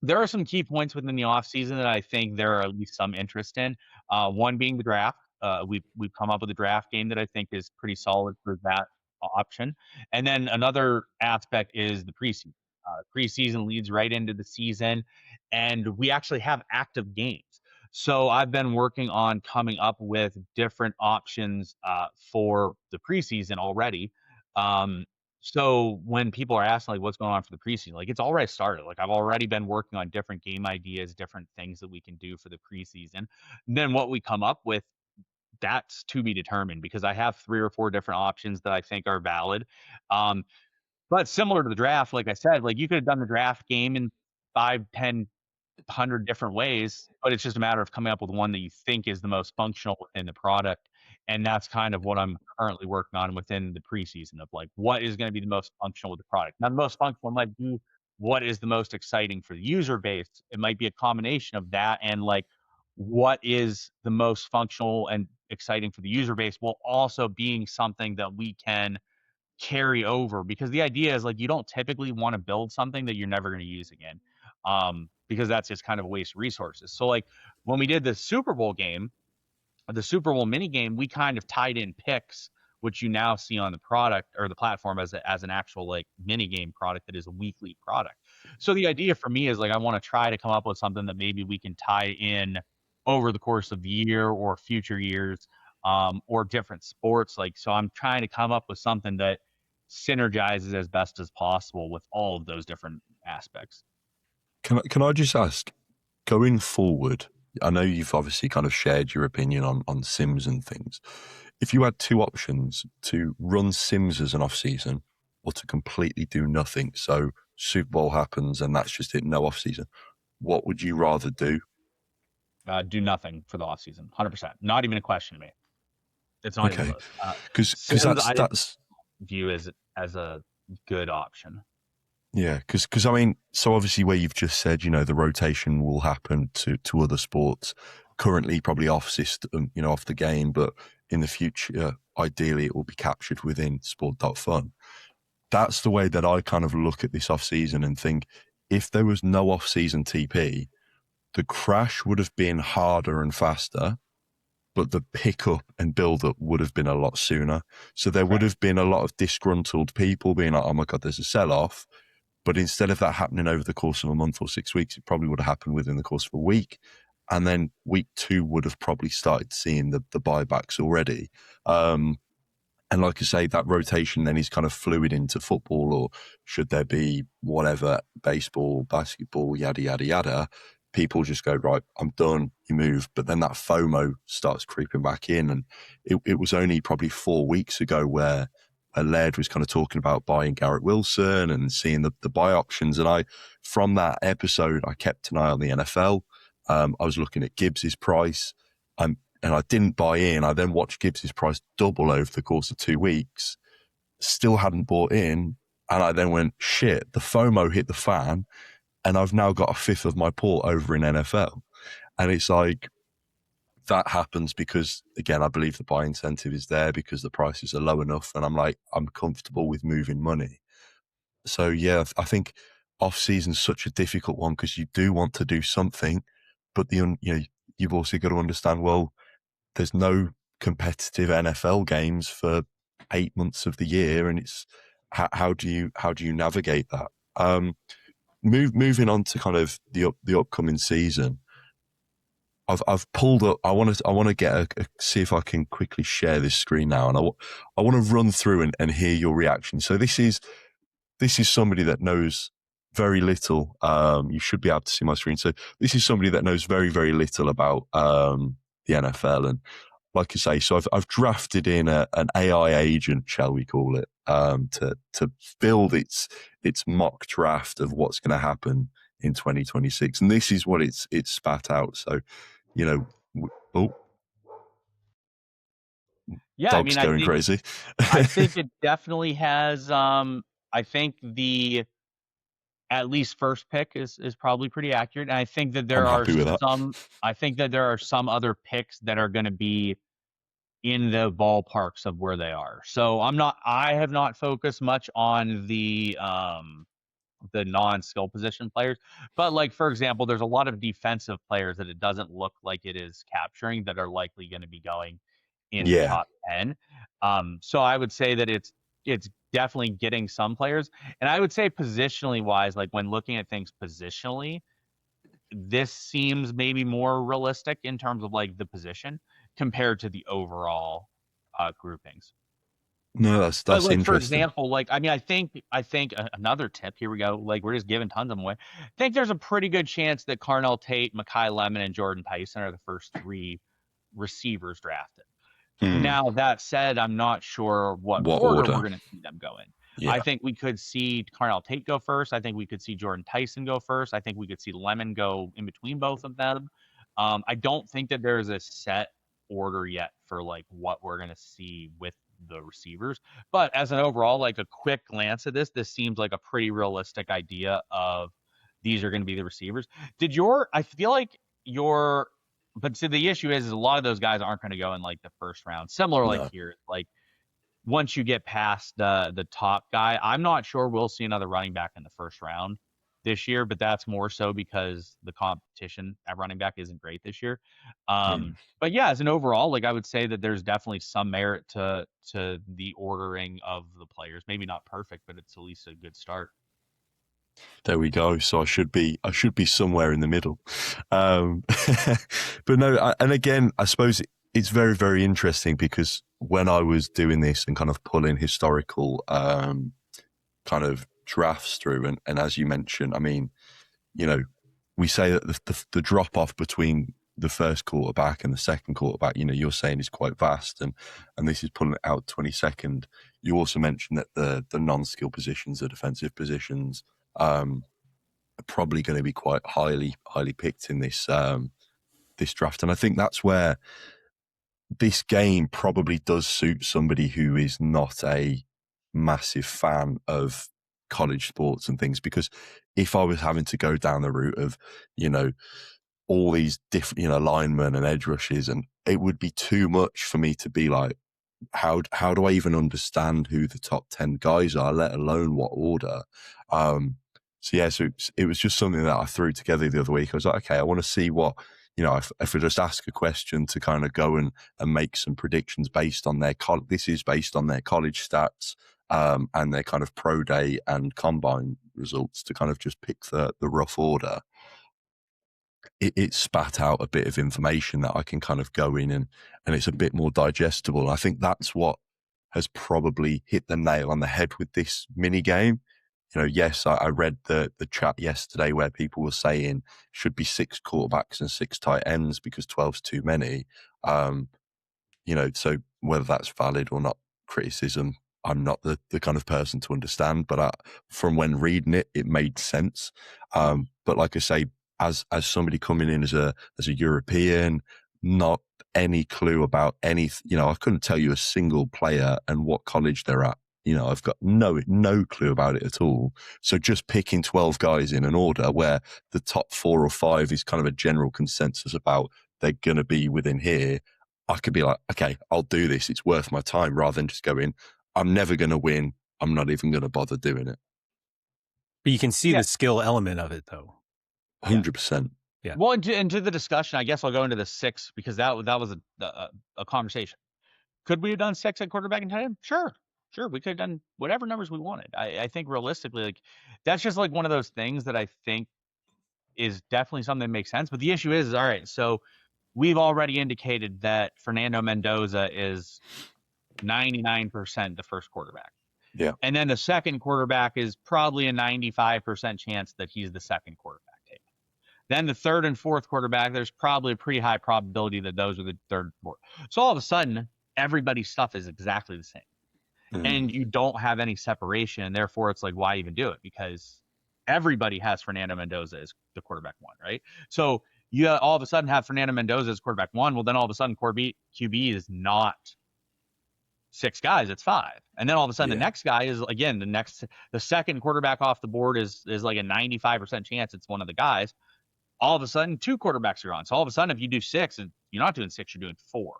Speaker 3: There are some key points within the offseason that I think there are at least some interest in. One being the draft. We've come up with a draft game that I think is pretty solid for that option. And then another aspect is the preseason. Preseason leads right into the season, and we actually have active games. So I've been working on coming up with different options for the preseason already. So when people are asking like what's going on for the preseason, like it's already started. Like I've already been working on different game ideas, different things that we can do for the preseason. And then what we come up with, that's to be determined, because I have 3 or 4 different options that I think are valid. But similar to the draft, like I said, like you could have done the draft game in 5, 10, 100 different ways, but it's just a matter of coming up with one that you think is the most functional within the product. And that's kind of what I'm currently working on within the preseason of like, what is going to be the most functional with the product. Now, the most functional might be what is the most exciting for the user base. It might be a combination of that and like what is the most functional and exciting for the user base, while also being something that we can carry over, because the idea is like you don't typically want to build something that you're never going to use again, because that's just kind of a waste of resources. So like when we did the Super Bowl game, the Super Bowl mini game, we kind of tied in picks, which you now see on the product or the platform as an actual like mini game product that is a weekly product. So the idea for me is like I want to try to come up with something that maybe we can tie in over the course of the year or future years, or different sports. Like, so I'm trying to come up with something that synergizes as best as possible with all of those different aspects.
Speaker 1: Can I just ask, going forward, I know you've obviously kind of shared your opinion on Sims and things. If you had two options to run Sims as an off season or to completely do nothing, so Super Bowl happens and that's just it, no off season, what would you rather do?
Speaker 3: Do nothing for the off season, 100%. Not even a question to me. It's not even
Speaker 1: Okay,
Speaker 3: close.
Speaker 1: because
Speaker 3: Sims, I didn't
Speaker 1: that's
Speaker 3: view as a good option.
Speaker 1: yeah, because I mean, so obviously where you've just said, the rotation will happen to other sports. Currently, probably off system, off the game, but in the future, ideally, it will be captured within Sport.Fun. That's the way that I kind of look at this off season and think, if there was no off season TP, the crash would have been harder and faster, but the pickup and build up would have been a lot sooner. So there would have been a lot of disgruntled people being like, "Oh my god, there's a sell off." But instead of that happening over the course of a month or 6 weeks, it probably would have happened within the course of a week. And then week 2 would have probably started seeing the buybacks already. And like I say, that rotation then is kind of fluid into football, or should there be whatever, baseball, basketball, yada, yada, yada. People just go, right, I'm done, you move. But then that FOMO starts creeping back in. And it was only probably 4 weeks ago where Laird was kind of talking about buying Garrett Wilson and seeing the buy options. And from that episode, I kept an eye on the NFL. I was looking at Gibbs's price. And I didn't buy in. I then watched Gibbs's price double over the course of 2 weeks, still hadn't bought in. And I then went, shit, the FOMO hit the fan. And I've now got a fifth of my port over in NFL. And it's like, that happens because, again, I believe the buy incentive is there because the prices are low enough. And I'm like, I'm comfortable with moving money. So, yeah, I think off season's such a difficult one because you do want to do something, but you've also got to understand, well, there's no competitive NFL games for 8 months of the year, and it's how do you navigate that? Moving on to kind of the upcoming season, I've pulled up. I want to get see if I can quickly share this screen now, and I want to run through and hear your reaction. So this is somebody that knows very little. You should be able to see my screen. So this is somebody that knows very, very little about the NFL. And like I say, so I've drafted in an AI agent, shall we call it, to build its mock draft of what's going to happen in 2026. And this is what it's spat out. So,
Speaker 3: Yeah, I
Speaker 1: dog's
Speaker 3: mean,
Speaker 1: going crazy.
Speaker 3: I think it definitely has. I think the at least first pick is probably pretty accurate, and I think that
Speaker 1: I'm
Speaker 3: there are
Speaker 1: happy with that.
Speaker 3: I think that there are some other picks that are going to be in the ballparks of where they are. So I have not focused much on the non-skill position players, but like for example, there's a lot of defensive players that it doesn't look like it is capturing that are likely going to be going in the
Speaker 1: Yeah.
Speaker 3: top 10. So I would say that it's definitely getting some players, and I would say positionally wise, like when looking at things positionally, this seems maybe more realistic in terms of like the position compared to the overall groupings.
Speaker 1: No,
Speaker 3: But
Speaker 1: that's
Speaker 3: like for
Speaker 1: interesting.
Speaker 3: example, like I mean, I think another tip. Here we go. Like we're just giving tons of them away. I think there's a pretty good chance that Carnell Tate, Mekhi Lemon, and Jordan Tyson are the first 3 receivers drafted. Now, that said, I'm not sure what
Speaker 1: What
Speaker 3: order
Speaker 1: order?
Speaker 3: we're going to see them go in. I
Speaker 1: Yeah.
Speaker 3: think we could see Carnell Tate go first. I think we could see Jordan Tyson go first. I think we could see Lemon go in between both of them. I don't think that there's a set order yet for like what we're going to see with the receivers. But as an overall, like a quick glance at this seems like a pretty realistic idea of these are going to be the receivers. I feel like your but see, the issue is a lot of those guys aren't going to go in like the first round. Similar like
Speaker 1: No.
Speaker 3: here, like once you get past the top guy, I'm not sure we'll see another running back in the first round. this year, but that's more so because the competition at running back isn't great this year. But yeah, as an overall, like I would say that there's definitely some merit to the ordering of the players. Maybe not perfect, but it's at least a good start.
Speaker 1: There we go. So I should be somewhere in the middle. But no, and again, I suppose it's very, very interesting because when I was doing this and kind of pulling historical kind of drafts through, and as you mentioned, I mean, you know, we say that the drop off between the first quarterback and the second quarterback, you know, you're saying is quite vast, and this is pulling it out 22nd. You also mentioned that the non-skill positions, the defensive positions, are probably going to be quite highly picked in this this draft, and I think that's where this game probably does suit somebody who is not a massive fan of college sports and things, because if I was having to go down the route of, you know, all these different, you know, linemen and edge rushes, and it would be too much for me to be like, how do I even understand who the top 10 guys are, let alone what order? So yeah, so it was just something that I threw together the other week. I was like, okay, I want to see what, you know, if I just ask a question to kind of go and make some predictions based on their this is based on their college stats and their kind of pro day and combine results, to kind of just pick the rough order. It spat out a bit of information that I can kind of go in and it's a bit more digestible. I think that's what has probably hit the nail on the head with this mini game. You know, yes, I read the chat yesterday where people were saying should be 6 quarterbacks and 6 tight ends because 12's too many. You know, so whether that's valid or not, criticism, I'm not the kind of person to understand, but from when reading it, it made sense. But like I say, as somebody coming in as a European, not any clue about any, you know, I couldn't tell you a single player and what college they're at. You know, I've got no clue about it at all. So just picking 12 guys in an order where the top 4 or 5 is kind of a general consensus about they're going to be within here, I could be like, okay, I'll do this. It's worth my time, rather than just going, I'm never going to win. I'm not even going to bother doing it.
Speaker 2: But you can see the skill element of it, though.
Speaker 1: 100%.
Speaker 2: Yeah.
Speaker 3: Well, into the discussion, I guess I'll go into the 6 because that was a conversation. Could we have done 6 at quarterback and tight end? Sure. We could have done whatever numbers we wanted. I think realistically, like, that's just like one of those things that I think is definitely something that makes sense. But the issue is, all right, so we've already indicated that Fernando Mendoza is 99% the first quarterback.
Speaker 1: Yeah.
Speaker 3: And then the second quarterback is probably a 95% chance that he's the second quarterback. Then the third and fourth quarterback, there's probably a pretty high probability that those are the third and fourth. So all of a sudden, everybody's stuff is exactly the same. And you don't have any separation. And therefore, it's like, why even do it? Because everybody has Fernando Mendoza as the quarterback 1, right? So you all of a sudden have Fernando Mendoza as quarterback 1. Well, then all of a sudden, QB is not 6 guys, it's 5. And then all of a sudden, the next guy is, again, the second quarterback off the board is like a 95% chance it's one of the guys. All of a sudden, 2 quarterbacks are on. So all of a sudden, if you do 6, and you're not doing 6, you're doing 4.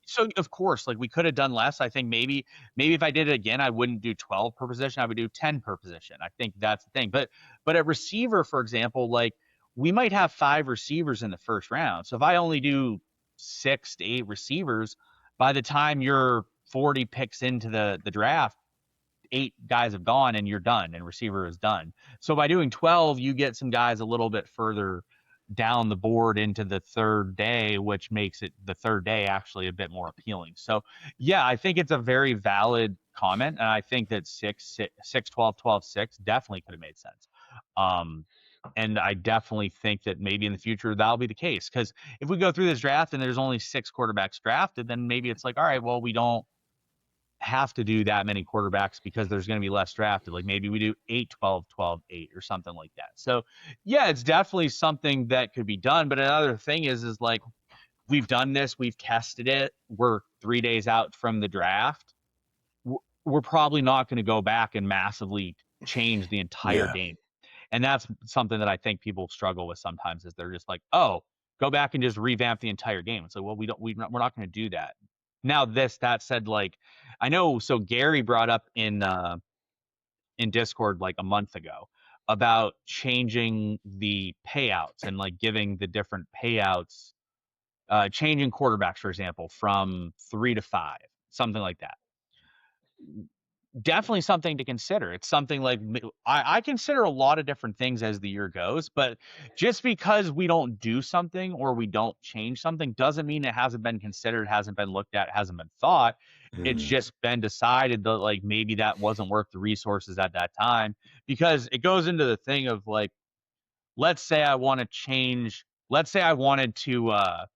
Speaker 3: So of course, like, we could have done less. I think maybe if I did it again, I wouldn't do 12 per position. I would do 10 per position. I think that's the thing. But at receiver, for example, like, we might have 5 receivers in the first round. So if I only do 6 to 8 receivers, by the time you're 40 picks into the draft, 8 guys have gone and you're done, and receiver is done. So by doing 12, you get some guys a little bit further down the board into the third day, which makes it the third day actually a bit more appealing. So yeah, I think it's a very valid comment. And I think that 6, 12, 12, 6 definitely could have made sense. And I definitely think that maybe in the future that'll be the case. Because if we go through this draft and there's only 6 quarterbacks drafted, then maybe it's like, all right, well, we don't have to do that many quarterbacks because there's going to be less drafted. Like, maybe we do 8, 12, 12, 8 or something like that. So yeah, it's definitely something that could be done. But another thing is like, we've done this, we've tested it. We're 3 days out from the draft. We're probably not going to go back and massively change the entire game. And that's something that I think people struggle with sometimes, is they're just like, oh, go back and just revamp the entire game. It's like, well, we're not going to do that. Now, that said, like, I know, so Gary brought up in Discord like a month ago about changing the payouts and like giving the different payouts, changing quarterbacks, for example, from 3 to 5, something like that. Definitely something to consider. It's something like I consider a lot of different things as the year goes, but just because we don't do something or we don't change something doesn't mean it hasn't been considered, hasn't been looked at, hasn't been thought. It's just been decided that like maybe that wasn't worth the resources at that time, because it goes into the thing of like, let's say I want to change, let's say I wanted to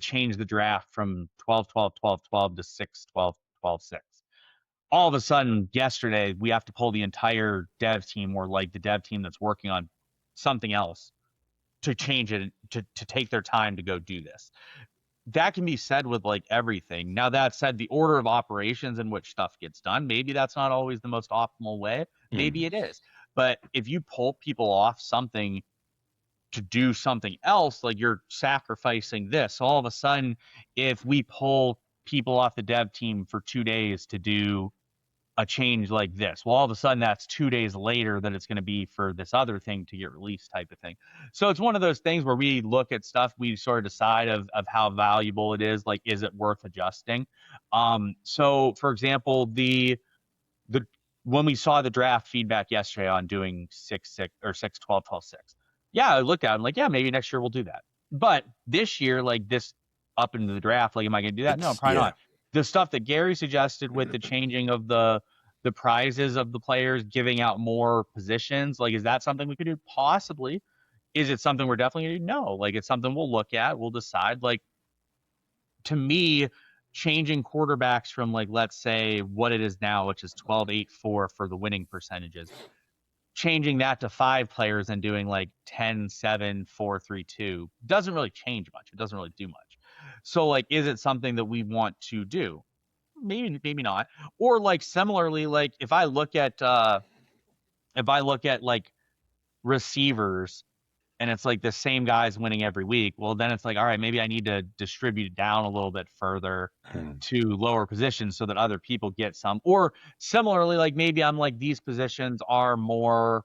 Speaker 3: change the draft from 12 12 12 12 to 6 12 12 6. All of a sudden yesterday we have to pull the entire dev team, or like the dev team that's working on something else, to change it, to take their time to go do this. That can be said with like everything. Now, that said, the order of operations in which stuff gets done, maybe that's not always the most optimal way. Maybe it is. But if you pull people off something to do something else, like you're sacrificing this. So all of a sudden, if we pull people off the dev team for 2 days to do a change like this, well, all of a sudden that's 2 days later that it's going to be for this other thing to get released, type of thing. So it's one of those things where we look at stuff, we sort of decide of how valuable it is, like, is it worth adjusting? So for example, the when we saw the draft feedback yesterday on doing 6 6 or 6 12 12 6, yeah, I looked at it, I'm like, yeah, maybe next year we'll do that. But this year, like this up into the draft, like, am I going to do that? No, probably not. The stuff that Gary suggested with the changing of the prizes of the players, giving out more positions, like, is that something we could do? Possibly. Is it something we're definitely going to do? No. Like, it's something we'll look at, we'll decide. Like, to me, changing quarterbacks from, like, let's say what it is now, which is 12 8 4 for the winning percentages, changing that to 5 players and doing like 10 7 4 3 2 doesn't really change much. It doesn't really do much. So like, is it something that we want to do? Maybe not. Or like similarly, like if I look at like receivers, and it's like the same guys winning every week, well, then it's like, all right, maybe I need to distribute it down a little bit further to lower positions so that other people get some. Or similarly, like maybe I'm like, these positions are more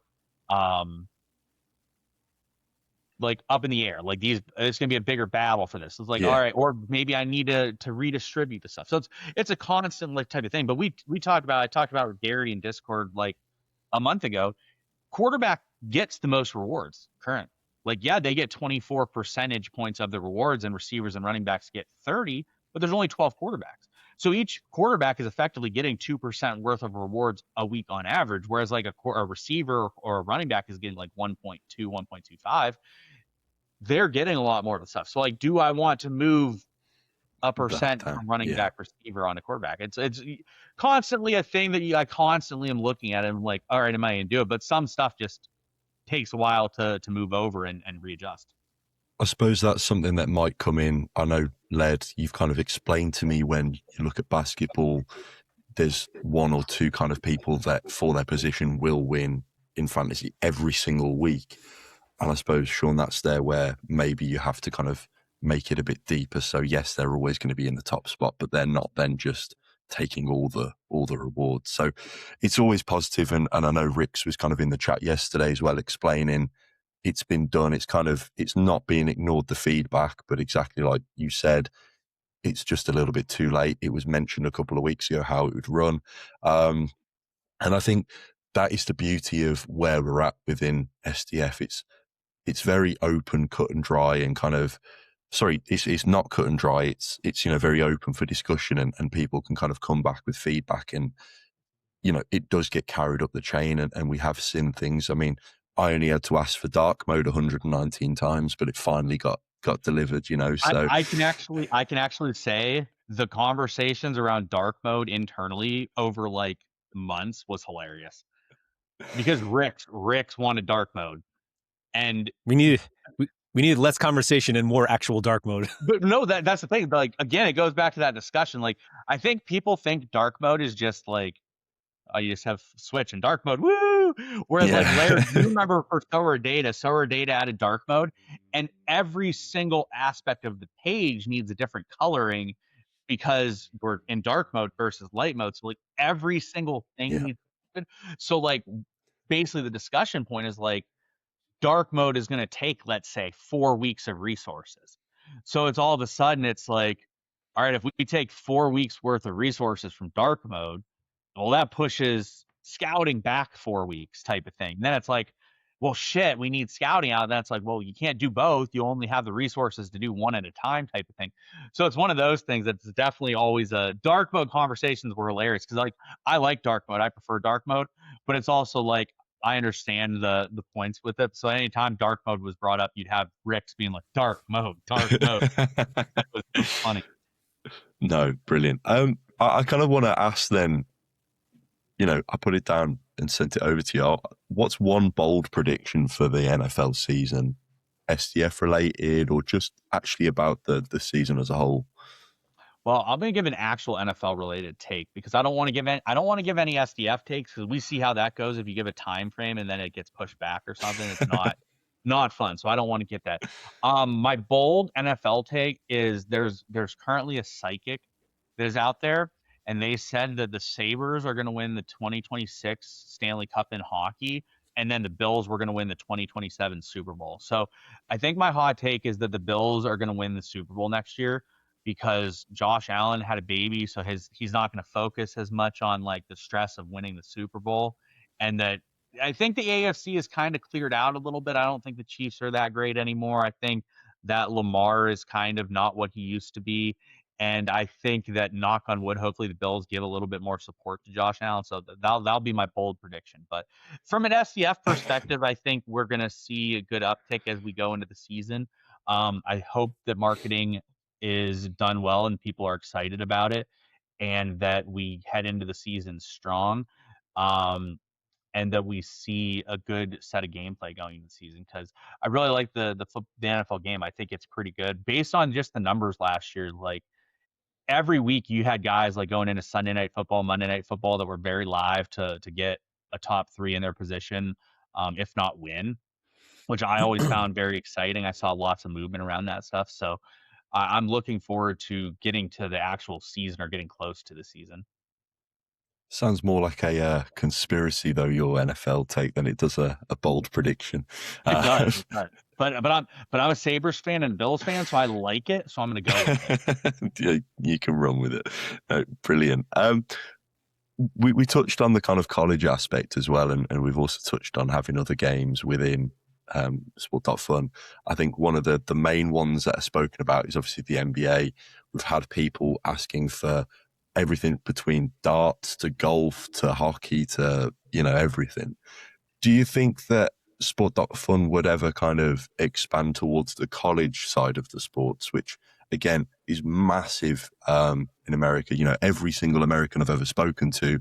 Speaker 3: like up in the air, like these, it's gonna be a bigger battle for this. It's like, all right, or maybe I need to redistribute the stuff. So it's a constant like type of thing. But I talked about with Gary in Discord like a month ago. Quarterback gets the most rewards current. Like, yeah, they get 24 percentage points of the rewards, and receivers and running backs get 30, but there's only 12 quarterbacks. So each quarterback is effectively getting 2% worth of rewards a week on average, whereas like a receiver or a running back is getting like 1.2, 1.25. They're getting a lot more of the stuff. So like, do I want to move a percent from running back receiver on a quarterback? It's constantly a thing that I constantly am looking at, and I'm like, all right, am I going to do it? But some stuff just takes a while to move over and readjust.
Speaker 1: I suppose that's something that might come in. I know, Laird, you've kind of explained to me, when you look at basketball, there's one or two kind of people that for their position will win in fantasy every single week. And I suppose, Sean, that's there where maybe you have to kind of make it a bit deeper. So yes, they're always going to be in the top spot, but they're not then just taking all the rewards. So it's always positive. And I know Rix was kind of in the chat yesterday as well, explaining it's been done. It's kind of, it's not being ignored, the feedback, but exactly like you said, it's just a little bit too late. It was mentioned a couple of weeks ago how it would run. And I think that is the beauty of where we're at within SDF. It's very open, cut and dry, and kind of, sorry, it's not cut and dry. It's very open for discussion, and people can kind of come back with feedback, and it does get carried up the chain, and we have seen things. I mean, I only had to ask for dark mode 119 times, but it finally got delivered. So
Speaker 3: I can actually say the conversations around dark mode internally over like months was hilarious, because Rix wanted dark mode, and
Speaker 2: we needed less conversation and more actual dark mode.
Speaker 3: But no, that's the thing. Like, again, it goes back to that discussion. Like, I think people think dark mode is just like, you just have switch and dark mode, woo. Whereas like Laird, you remember for Sower Data added dark mode, and every single aspect of the page needs a different coloring because we're in dark mode versus light mode. So like every single thing needs. So like basically the discussion point is like, dark mode is going to take, let's say, 4 weeks of resources. So it's all of a sudden, it's like, all right, if we take 4 weeks worth of resources from dark mode, well, that pushes scouting back 4 weeks type of thing. Then it's like, well, shit, we need scouting out. And that's like, well, you can't do both. You only have the resources to do one at a time type of thing. So it's one of those things that's definitely always a dark mode. Conversations were hilarious because like I like dark mode. I prefer dark mode, but it's also like I understand the points with it. So anytime dark mode was brought up, you'd have Rick's being like, dark mode, dark mode. It was funny.
Speaker 1: No, brilliant. I kind of want to ask then, I put it down and sent it over to you. What's one bold prediction for the NFL season, SDF related, or just actually about the season as a whole?
Speaker 3: Well, I'm gonna give an actual NFL related take because I don't want to give any SDF takes because we see how that goes. If you give a time frame and then it gets pushed back or something, it's not fun. So I don't want to get that. My bold NFL take is there's currently a psychic that is out there, and they said that the Sabres are going to win the 2026 Stanley Cup in hockey, and then the Bills were going to win the 2027 Super Bowl. So I think my hot take is that the Bills are going to win the Super Bowl next year because Josh Allen had a baby, so he's not going to focus as much on like the stress of winning the Super Bowl, and that I think the AFC is kind of cleared out a little bit. I don't think the Chiefs are that great anymore. I think that Lamar is kind of not what he used to be. And I think that, knock on wood, hopefully the Bills give a little bit more support to Josh Allen. So that'll be my bold prediction. But from an SCF perspective, I think we're going to see a good uptick as we go into the season. I hope that marketing is done well and people are excited about it, and that we head into the season strong. And that we see a good set of gameplay going into the season because I really like the NFL game. I think it's pretty good based on just the numbers last year. Like every week, you had guys like going into Sunday Night Football, Monday Night Football that were very live to get a top 3 in their position, if not win, which I always found very exciting. I saw lots of movement around that stuff, so I'm looking forward to getting to the actual season or getting close to the season.
Speaker 1: Sounds more like a conspiracy, though, your NFL take, than it does a bold prediction.
Speaker 3: It does. It does. But I'm a Sabres fan and Bills fan, so I like it. So I'm going to go with it.
Speaker 1: You can run with it. No, brilliant. We touched on the kind of college aspect as well, and we've also touched on having other games within Sport.Fun. I think one of the main ones that are spoken about is obviously the NBA. We've had people asking for everything between darts to golf to hockey to, everything. Do you think that Sport.Fun would ever kind of expand towards the college side of the sports, which again is massive in America? Every single American I've ever spoken to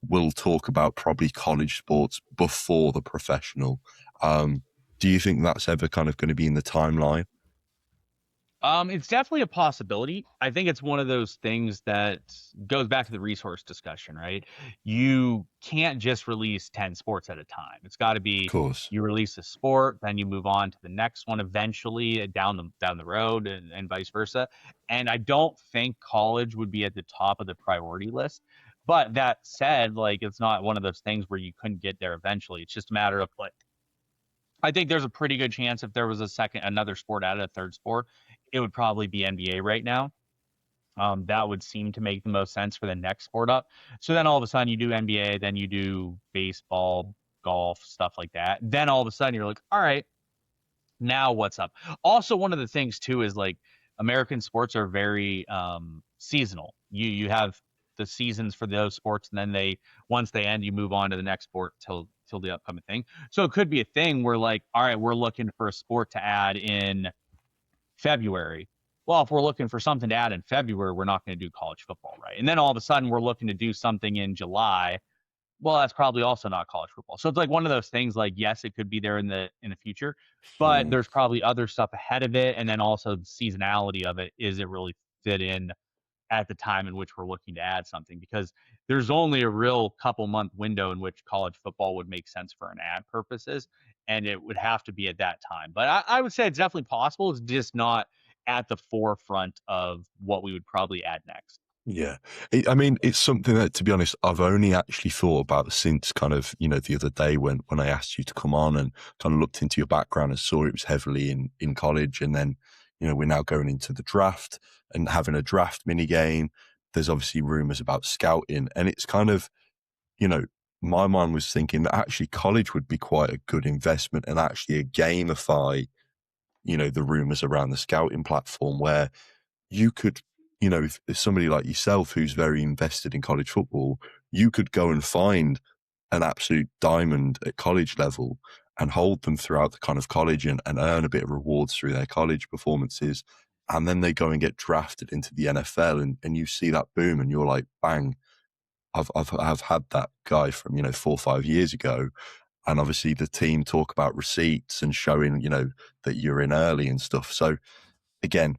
Speaker 1: will talk about probably college sports before the professional. Do you think that's ever kind of going to be in the timeline?
Speaker 3: It's definitely a possibility. I think it's one of those things that goes back to the resource discussion, right? You can't just release 10 sports at a time. It's got to
Speaker 1: Of
Speaker 3: be
Speaker 1: course.
Speaker 3: you release a sport, then you move on to the next one eventually down the road and vice versa. And I don't think college would be at the top of the priority list. But that said, like it's not one of those things where you couldn't get there eventually. It's just a matter of like I think there's a pretty good chance if there was another sport added, a third sport, it would probably be NBA right now. That would seem to make the most sense for the next sport up. So then all of a sudden you do NBA, then you do baseball, golf, stuff like that. Then all of a sudden you're like, all right, now what's up? Also, one of the things too is like American sports are very seasonal. You have the seasons for those sports, and then once they end, you move on to the next sport till the upcoming thing. So it could be a thing where like, all right, we're looking for a sport to add in February. Well, if we're looking for something to add in February, we're not going to do college football, right? And then all of a sudden we're looking to do something in July. Well, that's probably also not college football. So it's like one of those things like, yes, it could be there in the future, but there's probably other stuff ahead of it. And then also the seasonality of it. Is it really fit in at the time in which we're looking to add something? Because there's only a real couple month window in which college football would make sense for an ad purposes. And it would have to be at that time. But I would say it's definitely possible. It's just not at the forefront of what we would probably add next.
Speaker 1: Yeah. I mean, it's something that, to be honest, I've only actually thought about since kind of, the other day when I asked you to come on and kind of looked into your background and saw it was heavily in college. And then, we're now going into the draft and having a draft mini game. There's obviously rumors about scouting. And it's kind of, you know, my mind was thinking that actually college would be quite a good investment and actually gamify, the rumors around the scouting platform where you could, if somebody like yourself who's very invested in college football, you could go and find an absolute diamond at college level and hold them throughout the kind of college and earn a bit of rewards through their college performances. And then they go and get drafted into the NFL and you see that boom and you're like, bang, I've had that guy from, 4 or 5 years ago. And obviously the team talk about receipts and showing, that you're in early and stuff. So again,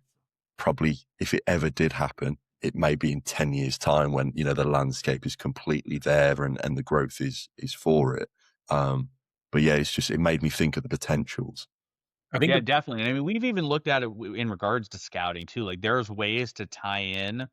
Speaker 1: probably if it ever did happen, it may be in 10 years' time when, the landscape is completely there and the growth is for it. But yeah, it made me think of the potentials.
Speaker 2: I think
Speaker 3: Yeah,
Speaker 2: the
Speaker 3: definitely. I mean, we've even looked at it in regards to scouting too. Like, there's ways to tie in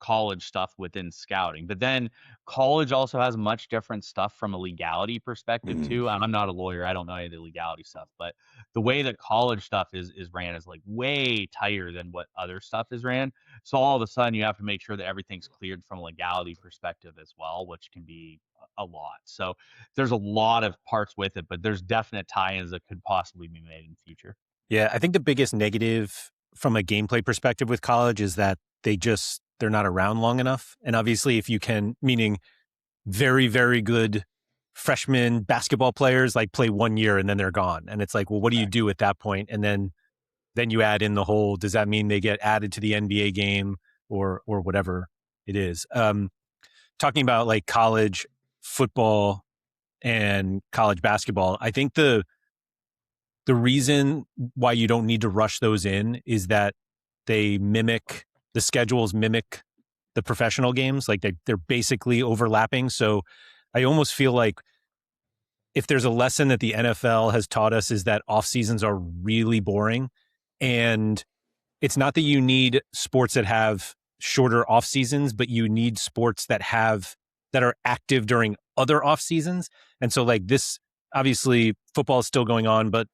Speaker 3: college stuff within scouting. But then college also has much different stuff from a legality perspective
Speaker 1: Mm,
Speaker 3: too. And I'm not a lawyer. I don't know any of the legality stuff, but the way that college stuff is ran is like way tighter than what other stuff is ran. So all of a sudden you have to make sure that everything's cleared from a legality perspective as well, which can be a lot. So there's a lot of parts with it, but there's definite tie-ins that could possibly be made in the future.
Speaker 2: Yeah, I think the biggest negative from a gameplay perspective with college is that they're not around long enough. And obviously if you can, meaning very, very good freshman basketball players like play 1 year and then they're gone. And it's like, well, what do you do at that point? And then you add in the whole, does that mean they get added to the NBA game or whatever it is? Talking about like college football and college basketball, I think the reason why you don't need to rush those in is that the schedules mimic the professional games. Like they're basically overlapping. So I almost feel like if there's a lesson that the NFL has taught us is that off seasons are really boring. And it's not that you need sports that have shorter off seasons, but you need sports that are active during other off seasons. And so like this, obviously football is still going on, but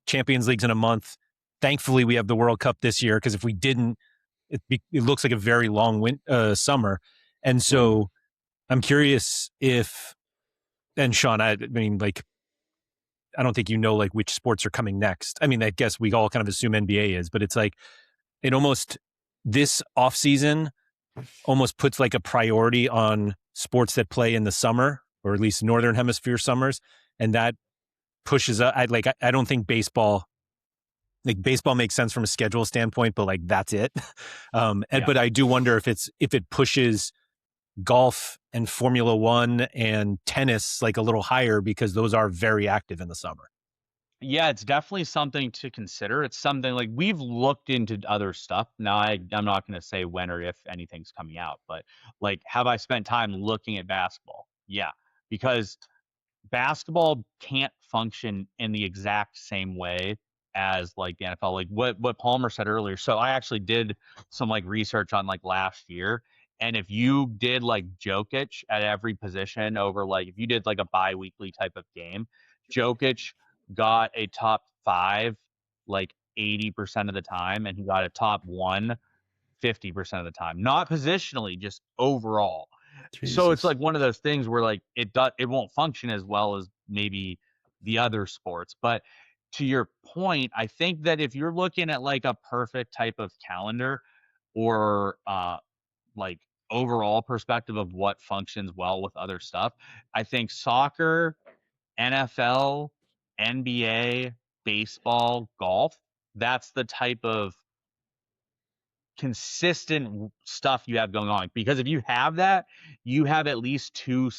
Speaker 2: Champions League's in a month. Thankfully, we have the World Cup this year because if we didn't, it looks like a very long summer. And so I'm curious if, and Sean, I mean, like, I don't think like which sports are coming next. I mean, I guess we all kind of assume NBA is, but it's like this off season almost puts like a priority on sports that play in the summer or at least Northern Hemisphere summers, and that pushes up. I don't think baseball makes sense from a schedule standpoint, but like that's it. But I do wonder if it pushes golf and Formula One and tennis like a little higher because those are very active in the summer.
Speaker 3: Yeah, it's definitely something to consider. It's something like we've looked into other stuff. Now, I'm not going to say when or if anything's coming out, but like, have I spent time looking at basketball? Yeah, because basketball can't function in the exact same way as like the NFL. Like what Palmer said earlier. So I actually did some like research on like last year. And if you did like Jokic at every position over like if you did like a bi-weekly type of game, Jokic got a top five like 80% of the time, and he got a top one 50% of the time. Not positionally, just overall. So it's
Speaker 1: Jesus.
Speaker 3: like one of those things where like it won't function as well as maybe the other sports. But to your point, I think that if you're looking at like a perfect type of calendar or like overall perspective of what functions well with other stuff, I think soccer, NFL, NBA, baseball, golf, that's the type of consistent stuff you have going on, because if you have that, you have at least to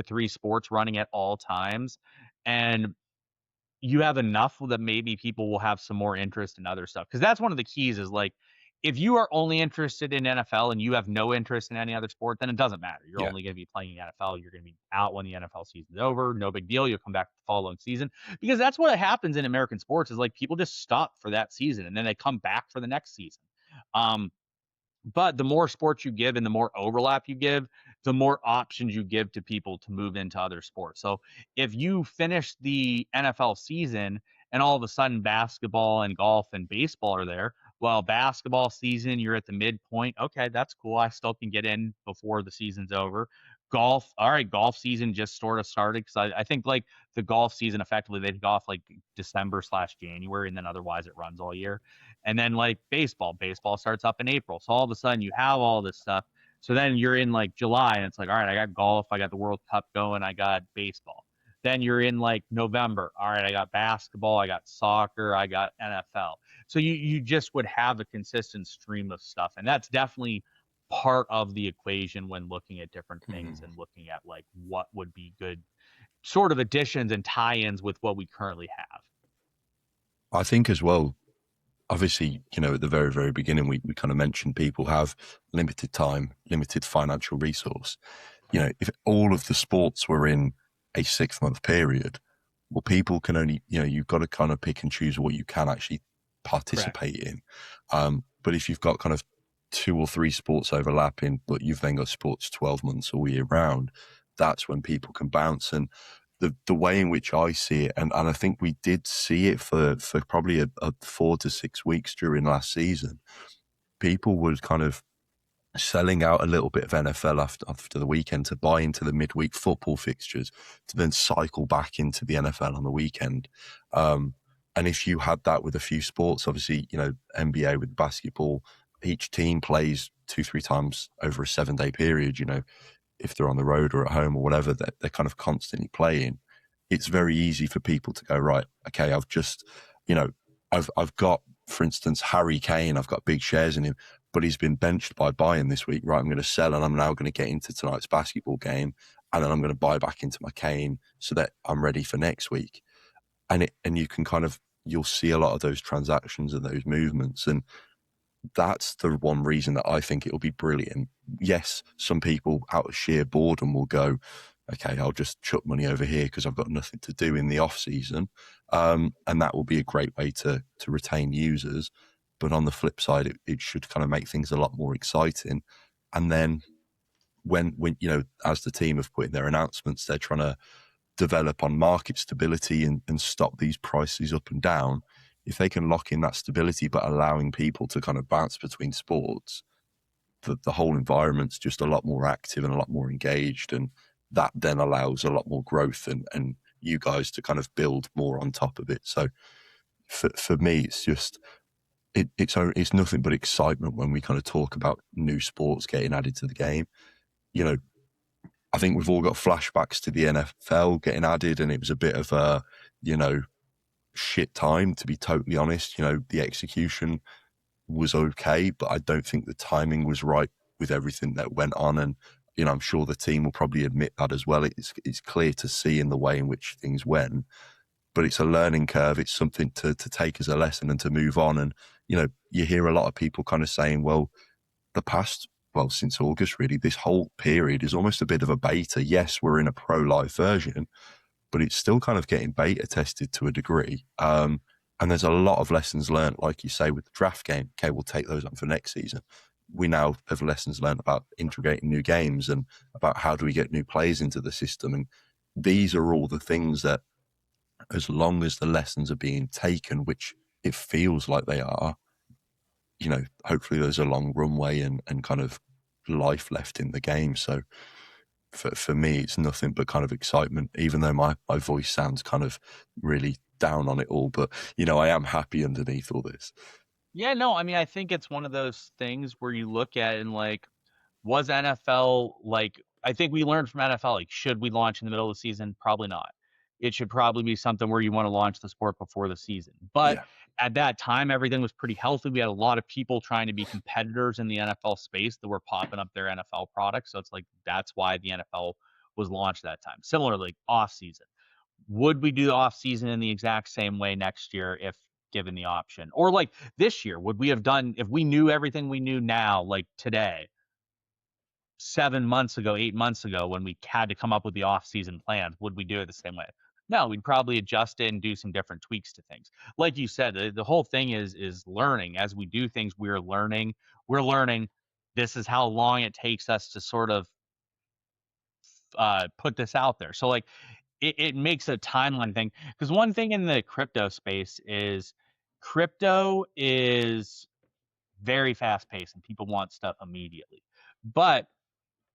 Speaker 3: three sports running at all times, and you have enough that maybe people will have some more interest in other stuff, because that's one of the keys is like if you are only interested in NFL and you have no interest in any other sport, then it doesn't matter. You're
Speaker 1: Yeah.
Speaker 3: only going to be playing NFL. You're going to be out when the NFL season's over. No big deal. You'll come back the following season, because that's what happens in American sports is like people just stop for that season and then they come back for the next season. um But the more sports you give and the more overlap you give, the more options you give to people to move into other sports. So if you finish the NFL season and all of a sudden basketball and golf and baseball are there, well, basketball season, you're at the midpoint. Okay, that's cool. I still can get in before the season's over. Golf, all right, golf season just sort of started because I think like the golf season effectively they take off like December/January, and then otherwise it runs all year. And then like baseball starts up in April. So all of a sudden you have all this stuff. So then you're in like July and it's like, all right, I got golf, I got the World Cup going, I got baseball. Then you're in like November. All right, I got basketball, I got soccer, I got NFL. So you just would have a consistent stream of stuff. And that's definitely part of the equation when looking at different things and looking at like what would be good sort of additions and tie-ins with what we currently have.
Speaker 1: I think as well, obviously, at the very, very beginning, we kind of mentioned people have limited time, limited financial resource. If all of the sports were in a 6-month period, well, people can only, you've got to kind of pick and choose what you can actually participate in. But if you've got kind of 2 or 3 sports overlapping, but you've then got sports 12 months all year round, that's when people can bounce. And the way in which I see it, and I think we did see it for probably a 4 to 6 weeks during last season, people were kind of selling out a little bit of NFL after the weekend to buy into the midweek football fixtures to then cycle back into the NFL on the weekend. And if you had that with a few sports, obviously, NBA with basketball, each team plays 2-3 times over a 7-day period, if they're on the road or at home or whatever, they're kind of constantly playing. It's very easy for people to go, right, okay, I've just, I've got, for instance, Harry Kane, I've got big shares in him, but he's been benched by Bayern this week. Right, I'm going to sell and I'm now going to get into tonight's basketball game, and then I'm going to buy back into my Kane so that I'm ready for next week. And you can kind of, you'll see a lot of those transactions and those movements. And that's the one reason that I think it'll be brilliant. Yes, some people out of sheer boredom will go, okay, I'll just chuck money over here because I've got nothing to do in the off season. And that will be a great way to retain users. But on the flip side, it should kind of make things a lot more exciting. And then when as the team have put in their announcements, they're trying to develop on market stability and stop these prices up and down. If they can lock in that stability, but allowing people to kind of bounce between sports, the whole environment's just a lot more active and a lot more engaged. And that then allows a lot more growth and you guys to kind of build more on top of it. So for me, it's just, it's nothing but excitement when we kind of talk about new sports getting added to the game. I think we've all got flashbacks to the NFL getting added, and it was a bit of a, shit time, to be totally honest. The execution was okay, but I don't think the timing was right with everything that went on. And, I'm sure the team will probably admit that as well. It's clear to see in the way in which things went, but it's a learning curve. It's something to take as a lesson and to move on. And, you hear a lot of people kind of saying, well, since August, really, this whole period is almost a bit of a beta. Yes, we're in a pro live version, but it's still kind of getting beta tested to a degree. And there's a lot of lessons learned, like you say, with the draft game. Okay, we'll take those on for next season. We now have lessons learned about integrating new games and about how do we get new players into the system. And these are all the things that, as long as the lessons are being taken, which it feels like they are, hopefully there's a long runway and kind of life left in the game. So for me, it's nothing but kind of excitement, even though my voice sounds kind of really down on it all. But, I am happy underneath all this.
Speaker 3: Yeah, no, I mean, I think it's one of those things where you look at it and like, was NFL like, I think we learned from NFL, like, should we launch in the middle of the season? Probably not. It should probably be something where you want to launch the sport before the season. But at that time, everything was pretty healthy. We had a lot of people trying to be competitors in the NFL space that were popping up their NFL products. So it's like, that's why the NFL was launched that time. Similarly, off season. Would we do the off season in the exact same way next year if given the option? Or like this year, would we have done, if we knew everything we knew now, like today, 7 months ago, 8 months ago, when we had to come up with the off-season plans, would we do it the same way? No, we'd probably adjust it and do some different tweaks to things. Like you said, the whole thing is learning. As we do things, we're learning. We're learning this is how long it takes us to sort of put this out there. So like it makes a timeline thing, because one thing in the crypto space is crypto is very fast paced and people want stuff immediately. But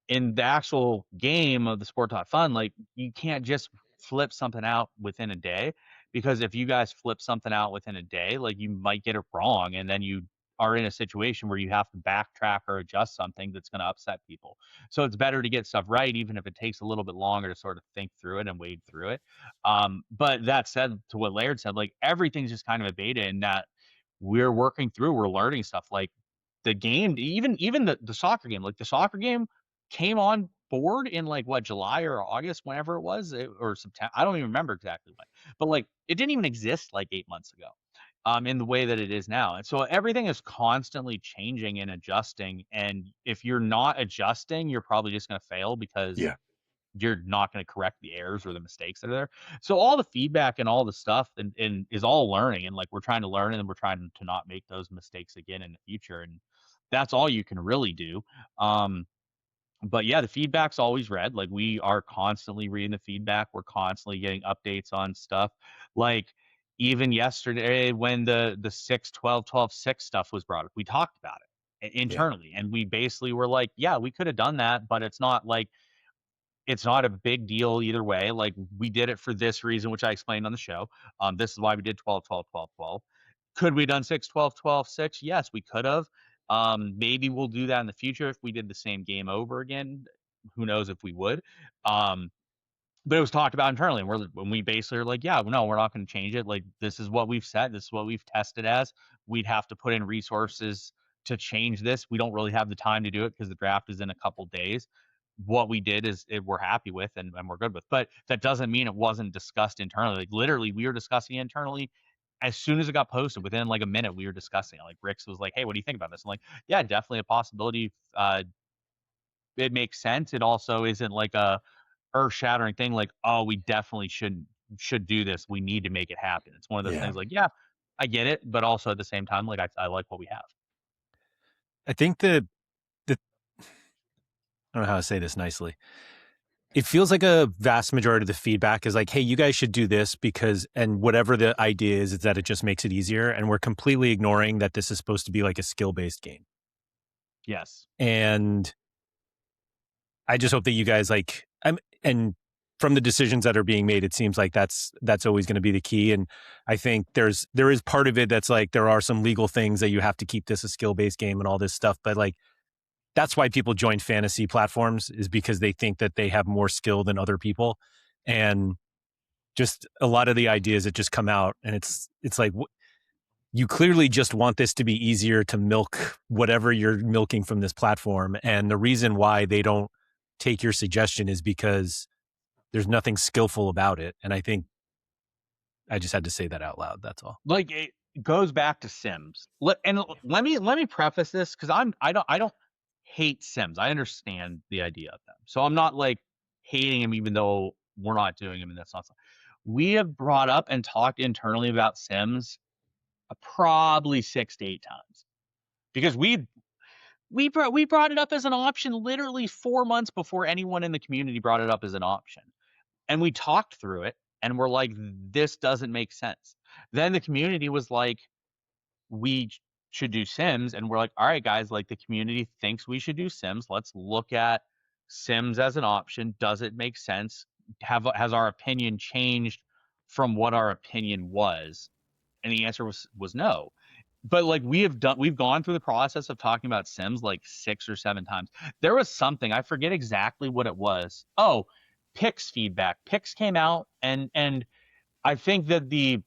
Speaker 3: in the actual game of the Sport.Fun, like you can't just flip something out within a day, because if you guys flip something out within a day, like you might get it wrong, and then you are in a situation where you have to backtrack or adjust something that's going to upset people. So it's better to get stuff right, even if it takes a little bit longer to sort of think through it and wade through it. But that said, to what Laird said, like everything's just kind of a beta in that we're working through, we're learning stuff. Like the game, even the soccer game, like the soccer game came on board in like what, July or August, whenever it was, or September. I don't even remember exactly when, but like it didn't even exist like 8 months ago, in the way that it is now. And so everything is constantly changing and adjusting. And if you're not adjusting, you're probably just going to fail, because
Speaker 1: Yeah.
Speaker 3: you're not going to correct the errors or the mistakes that are there. So all the feedback and all the stuff and is all learning, and like we're trying to learn, and we're trying to not make those mistakes again in the future. And that's all you can really do. But yeah, the feedback's always read. Like we are constantly reading the feedback. We're constantly getting updates on stuff. Like even yesterday when the 6 12 12 6 stuff was brought up, we talked about it
Speaker 1: Yeah.
Speaker 3: internally, and we basically were like, yeah, we could have done that, but it's not like it's not a big deal either way. Like we did it for this reason, which I explained on the show. This is why we did 12 12 12 12. Could we done 6 12 12 6? Yes, we could have. Maybe we'll do that in the future if we did the same game over again. Who knows if we would. Um, but it was talked about internally, and when we basically are like, yeah, no, we're not going to change it. Like this is what we've set. This is what we've tested as. We'd have to put in resources to change this. We don't really have the time to do it because the draft is in a couple days. What we did is we're happy with, and we're good with. But that doesn't mean it wasn't discussed internally. Like literally, we were discussing it internally as soon as it got posted. Within like a minute, we were discussing it. Like Rick's was like, "Hey, what do you think about this?" I'm like, "Yeah, definitely a possibility. It makes sense. It also isn't like a earth-shattering thing. Like, oh, we definitely should do this. We need to make it happen." It's one of those
Speaker 1: Yeah.
Speaker 3: things. Like, yeah, I get it, but also at the same time, like I like what we have.
Speaker 2: I think the I don't know how to say this nicely. It feels like a vast majority of the feedback is like, hey, you guys should do this because, and whatever the idea is that it just makes it easier. And we're completely ignoring that this is supposed to be like a skill-based game.
Speaker 3: Yes.
Speaker 2: And I just hope that you guys and from the decisions that are being made, it seems like that's always going to be the key. And I think there is part of it that's like, there are some legal things that you have to keep this a skill-based game and all this stuff. But like, that's why people join fantasy platforms, is because they think that they have more skill than other people. And just a lot of the ideas that just come out, and it's like, you clearly just want this to be easier to milk whatever you're milking from this platform. And the reason why they don't take your suggestion is because there's nothing skillful about it. And I think I just had to say that out loud. That's all.
Speaker 3: Like it goes back to Sims. Let me preface this, because I don't hate Sims. I understand the idea of them, so I'm not like hating him, even though we're not doing him, and that's not. We have brought up and talked internally about Sims probably 6 to 8 times, because we brought it up as an option literally 4 months before anyone in the community brought it up as an option. And we talked through it, and we're like, this doesn't make sense. Then the community was like, we should do Sims. And we're like, all right, guys, like the community thinks we should do Sims. Let's look at Sims as an option. Does it make sense? Has our opinion changed from what our opinion was? And the answer was no. But like we've gone through the process of talking about Sims like 6 or 7 times. There was something, I forget exactly what it was. Oh, picks feedback. Picks came out, and I think that the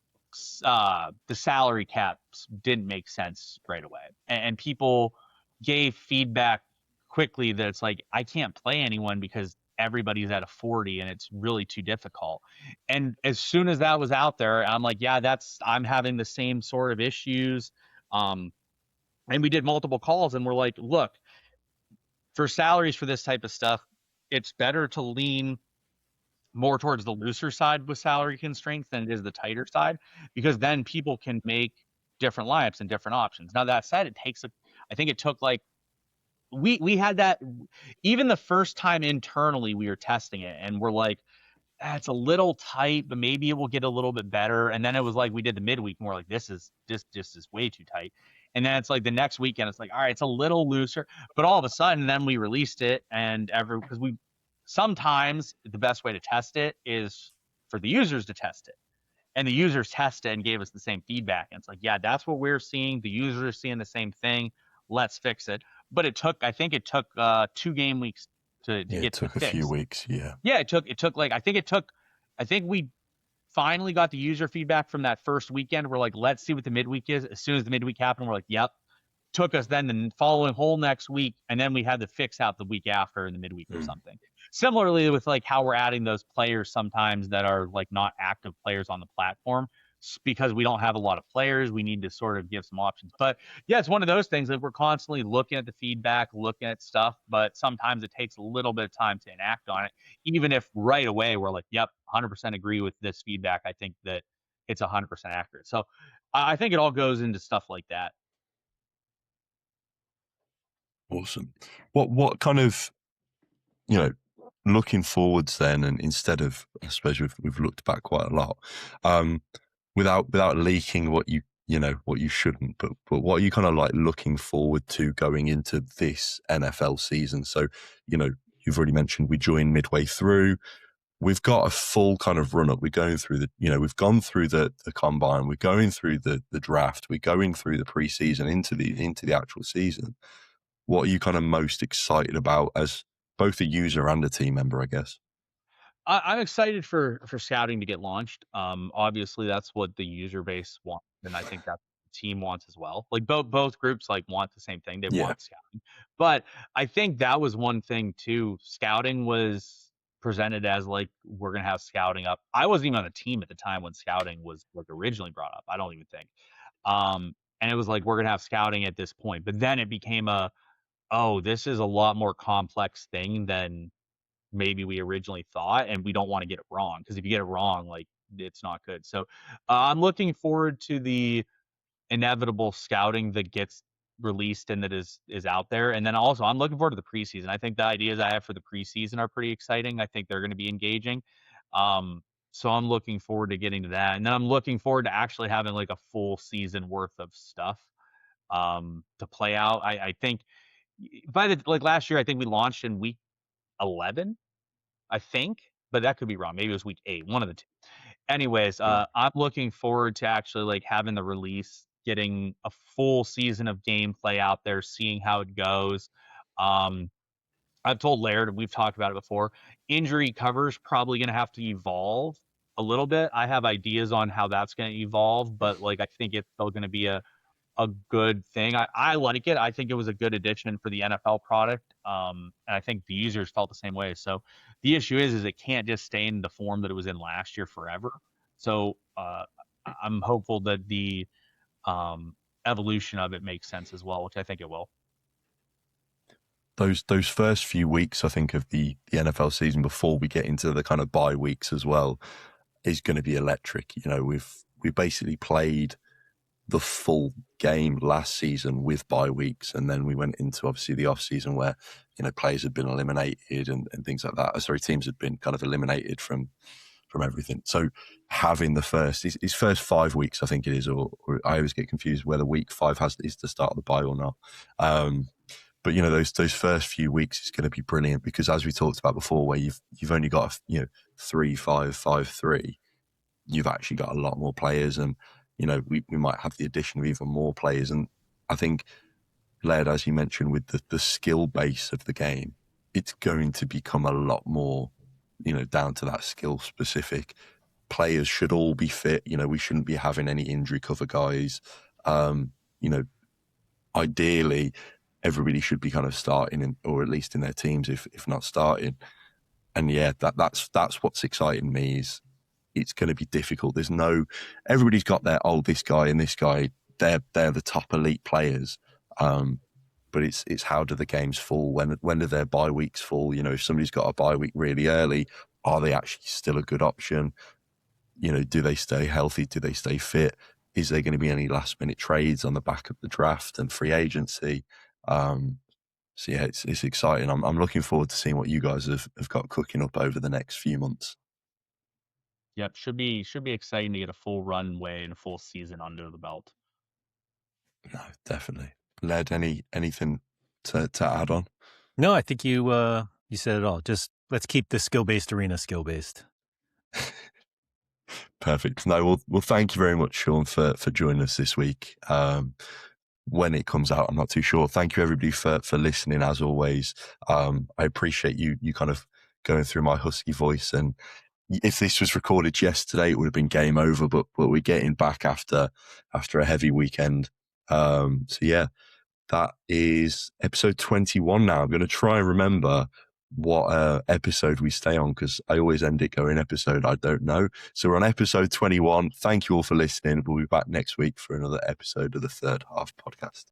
Speaker 3: salary caps didn't make sense right away, and people gave feedback quickly that it's like, I can't play anyone because everybody's at a 40 and it's really too difficult. And as soon as that was out there, I'm like, yeah, I'm having the same sort of issues. um and we did multiple calls, and we're like, look, for salaries for this type of stuff, it's better to lean more towards the looser side with salary constraints than it is the tighter side, because then people can make different lineups and different options. Now that said, I think it took like we had that even the first time internally we were testing it, and we're like, it's a little tight, but maybe it will get a little bit better. And then it was like we did the midweek, and we're like, this is way too tight. And then it's like the next weekend, it's like, all right, it's a little looser. But all of a sudden, then we released it, and because we sometimes the best way to test it is for the users to test it. And the users tested and gave us the same feedback. And it's like, yeah, that's what we're seeing. The users are seeing the same thing. Let's fix it. But I think it took 2 game weeks to
Speaker 1: Yeah, it
Speaker 3: get
Speaker 1: took
Speaker 3: the
Speaker 1: a
Speaker 3: fix.
Speaker 1: few weeks. Yeah.
Speaker 3: Yeah, it took like, I think we finally got the user feedback from that first weekend. We're like, let's see what the midweek is. As soon as the midweek happened, we're like, yep. Took us then the following whole next week, and then we had the fix out the week after in the midweek or something. Similarly with like how we're adding those players sometimes that are like not active players on the platform because we don't have a lot of players. We need to sort of give some options. But yeah, it's one of those things that we're constantly looking at the feedback, looking at stuff, but sometimes it takes a little bit of time to enact on it. Even if right away we're like, yep, 100% agree with this feedback. I think that it's 100% accurate. So I think it all goes into stuff like that.
Speaker 1: Awesome. What kind of, looking forwards then, and instead of, I suppose we've looked back quite a lot, without leaking what what you shouldn't, but what are you kind of like looking forward to going into this NFL season? So, you've already mentioned we joined midway through. We've got a full kind of run up. We're going through we've gone through the combine. We're going through the draft. We're going through the preseason into the actual season. What are you kind of most excited about as both a user and a team member, I guess?
Speaker 3: I'm excited for scouting to get launched. Obviously that's what the user base wants, and I think that the team wants as well. Like both groups like want the same thing. They
Speaker 1: Yeah.
Speaker 3: want scouting, but I think that was one thing too. Scouting was presented as like we're gonna have scouting up. I wasn't even on the team at the time when scouting was like originally brought up. I don't even think. And it was like we're gonna have scouting at this point, but then it became oh, this is a lot more complex thing than maybe we originally thought, and we don't want to get it wrong, because if you get it wrong, like, it's not good. So I'm looking forward to the inevitable scouting that gets released and that is out there. And then also I'm looking forward to the preseason. I think the ideas I have for the preseason are pretty exciting. I think they're going to be engaging. So I'm looking forward to getting to that. And then I'm looking forward to actually having like a full season worth of stuff to play out. I think by the like last year, I think we launched in week 11, I think, but that could be wrong. Maybe it was week 8, one of the two. Anyways, I'm looking forward to actually like having the release, getting a full season of gameplay out there, seeing how it goes. I've told Laird, and we've talked about it before, injury cover's probably going to have to evolve a little bit. I have ideas on how that's going to evolve, but like I think it's still going to be a good thing. I like it. I think it was a good addition for the NFL product. And I think the users felt the same way. So the issue is it can't just stay in the form that it was in last year forever. So I'm hopeful that the evolution of it makes sense as well, which I think it will.
Speaker 1: Those first few weeks, I think, of the NFL season before we get into the kind of bye weeks as well, is going to be electric. We basically played the full game last season with bye weeks, and then we went into obviously the off season where players had been eliminated and things like that. Sorry, teams had been kind of eliminated from everything. So having the his first 5 weeks, I think it is, or I always get confused whether week 5 is the start of the bye or not. But those first few weeks is going to be brilliant, because as we talked about before, where you've only got 3, 5, 5, 3, you've actually got a lot more players, and we might have the addition of even more players. And I think, Laird, as you mentioned, with the skill base of the game, it's going to become a lot more down to that skill specific. Players should all be fit. We shouldn't be having any injury cover guys. Ideally everybody should be kind of starting or at least in their teams, if not starting. And yeah, that's what's exciting me. Is it's going to be difficult. Everybody's got this guy and this guy, they're the top elite players. But it's how do the games fall? When do their bye weeks fall? If somebody's got a bye week really early, are they actually still a good option? Do they stay healthy? Do they stay fit? Is there going to be any last minute trades on the back of the draft and free agency? So yeah, it's exciting. I'm looking forward to seeing what you guys have got cooking up over the next few months.
Speaker 3: Yep, should be exciting to get a full runway and a full season under the belt.
Speaker 1: No, definitely. Laird, anything to add on?
Speaker 2: No, I think you said it all. Just let's keep the skill-based arena skill-based.
Speaker 1: Perfect. No, well, thank you very much, Sean, for joining us this week. When it comes out, I'm not too sure. Thank you, everybody, for listening, as always. I appreciate you kind of going through my husky voice. And if this was recorded yesterday, it would have been game over, but we're getting back after a heavy weekend. So yeah, that is episode 21 now. I'm going to try and remember what episode we stay on, because I always end it going episode I don't know. So we're on episode 21. Thank you all for listening. We'll be back next week for another episode of the Third Half podcast.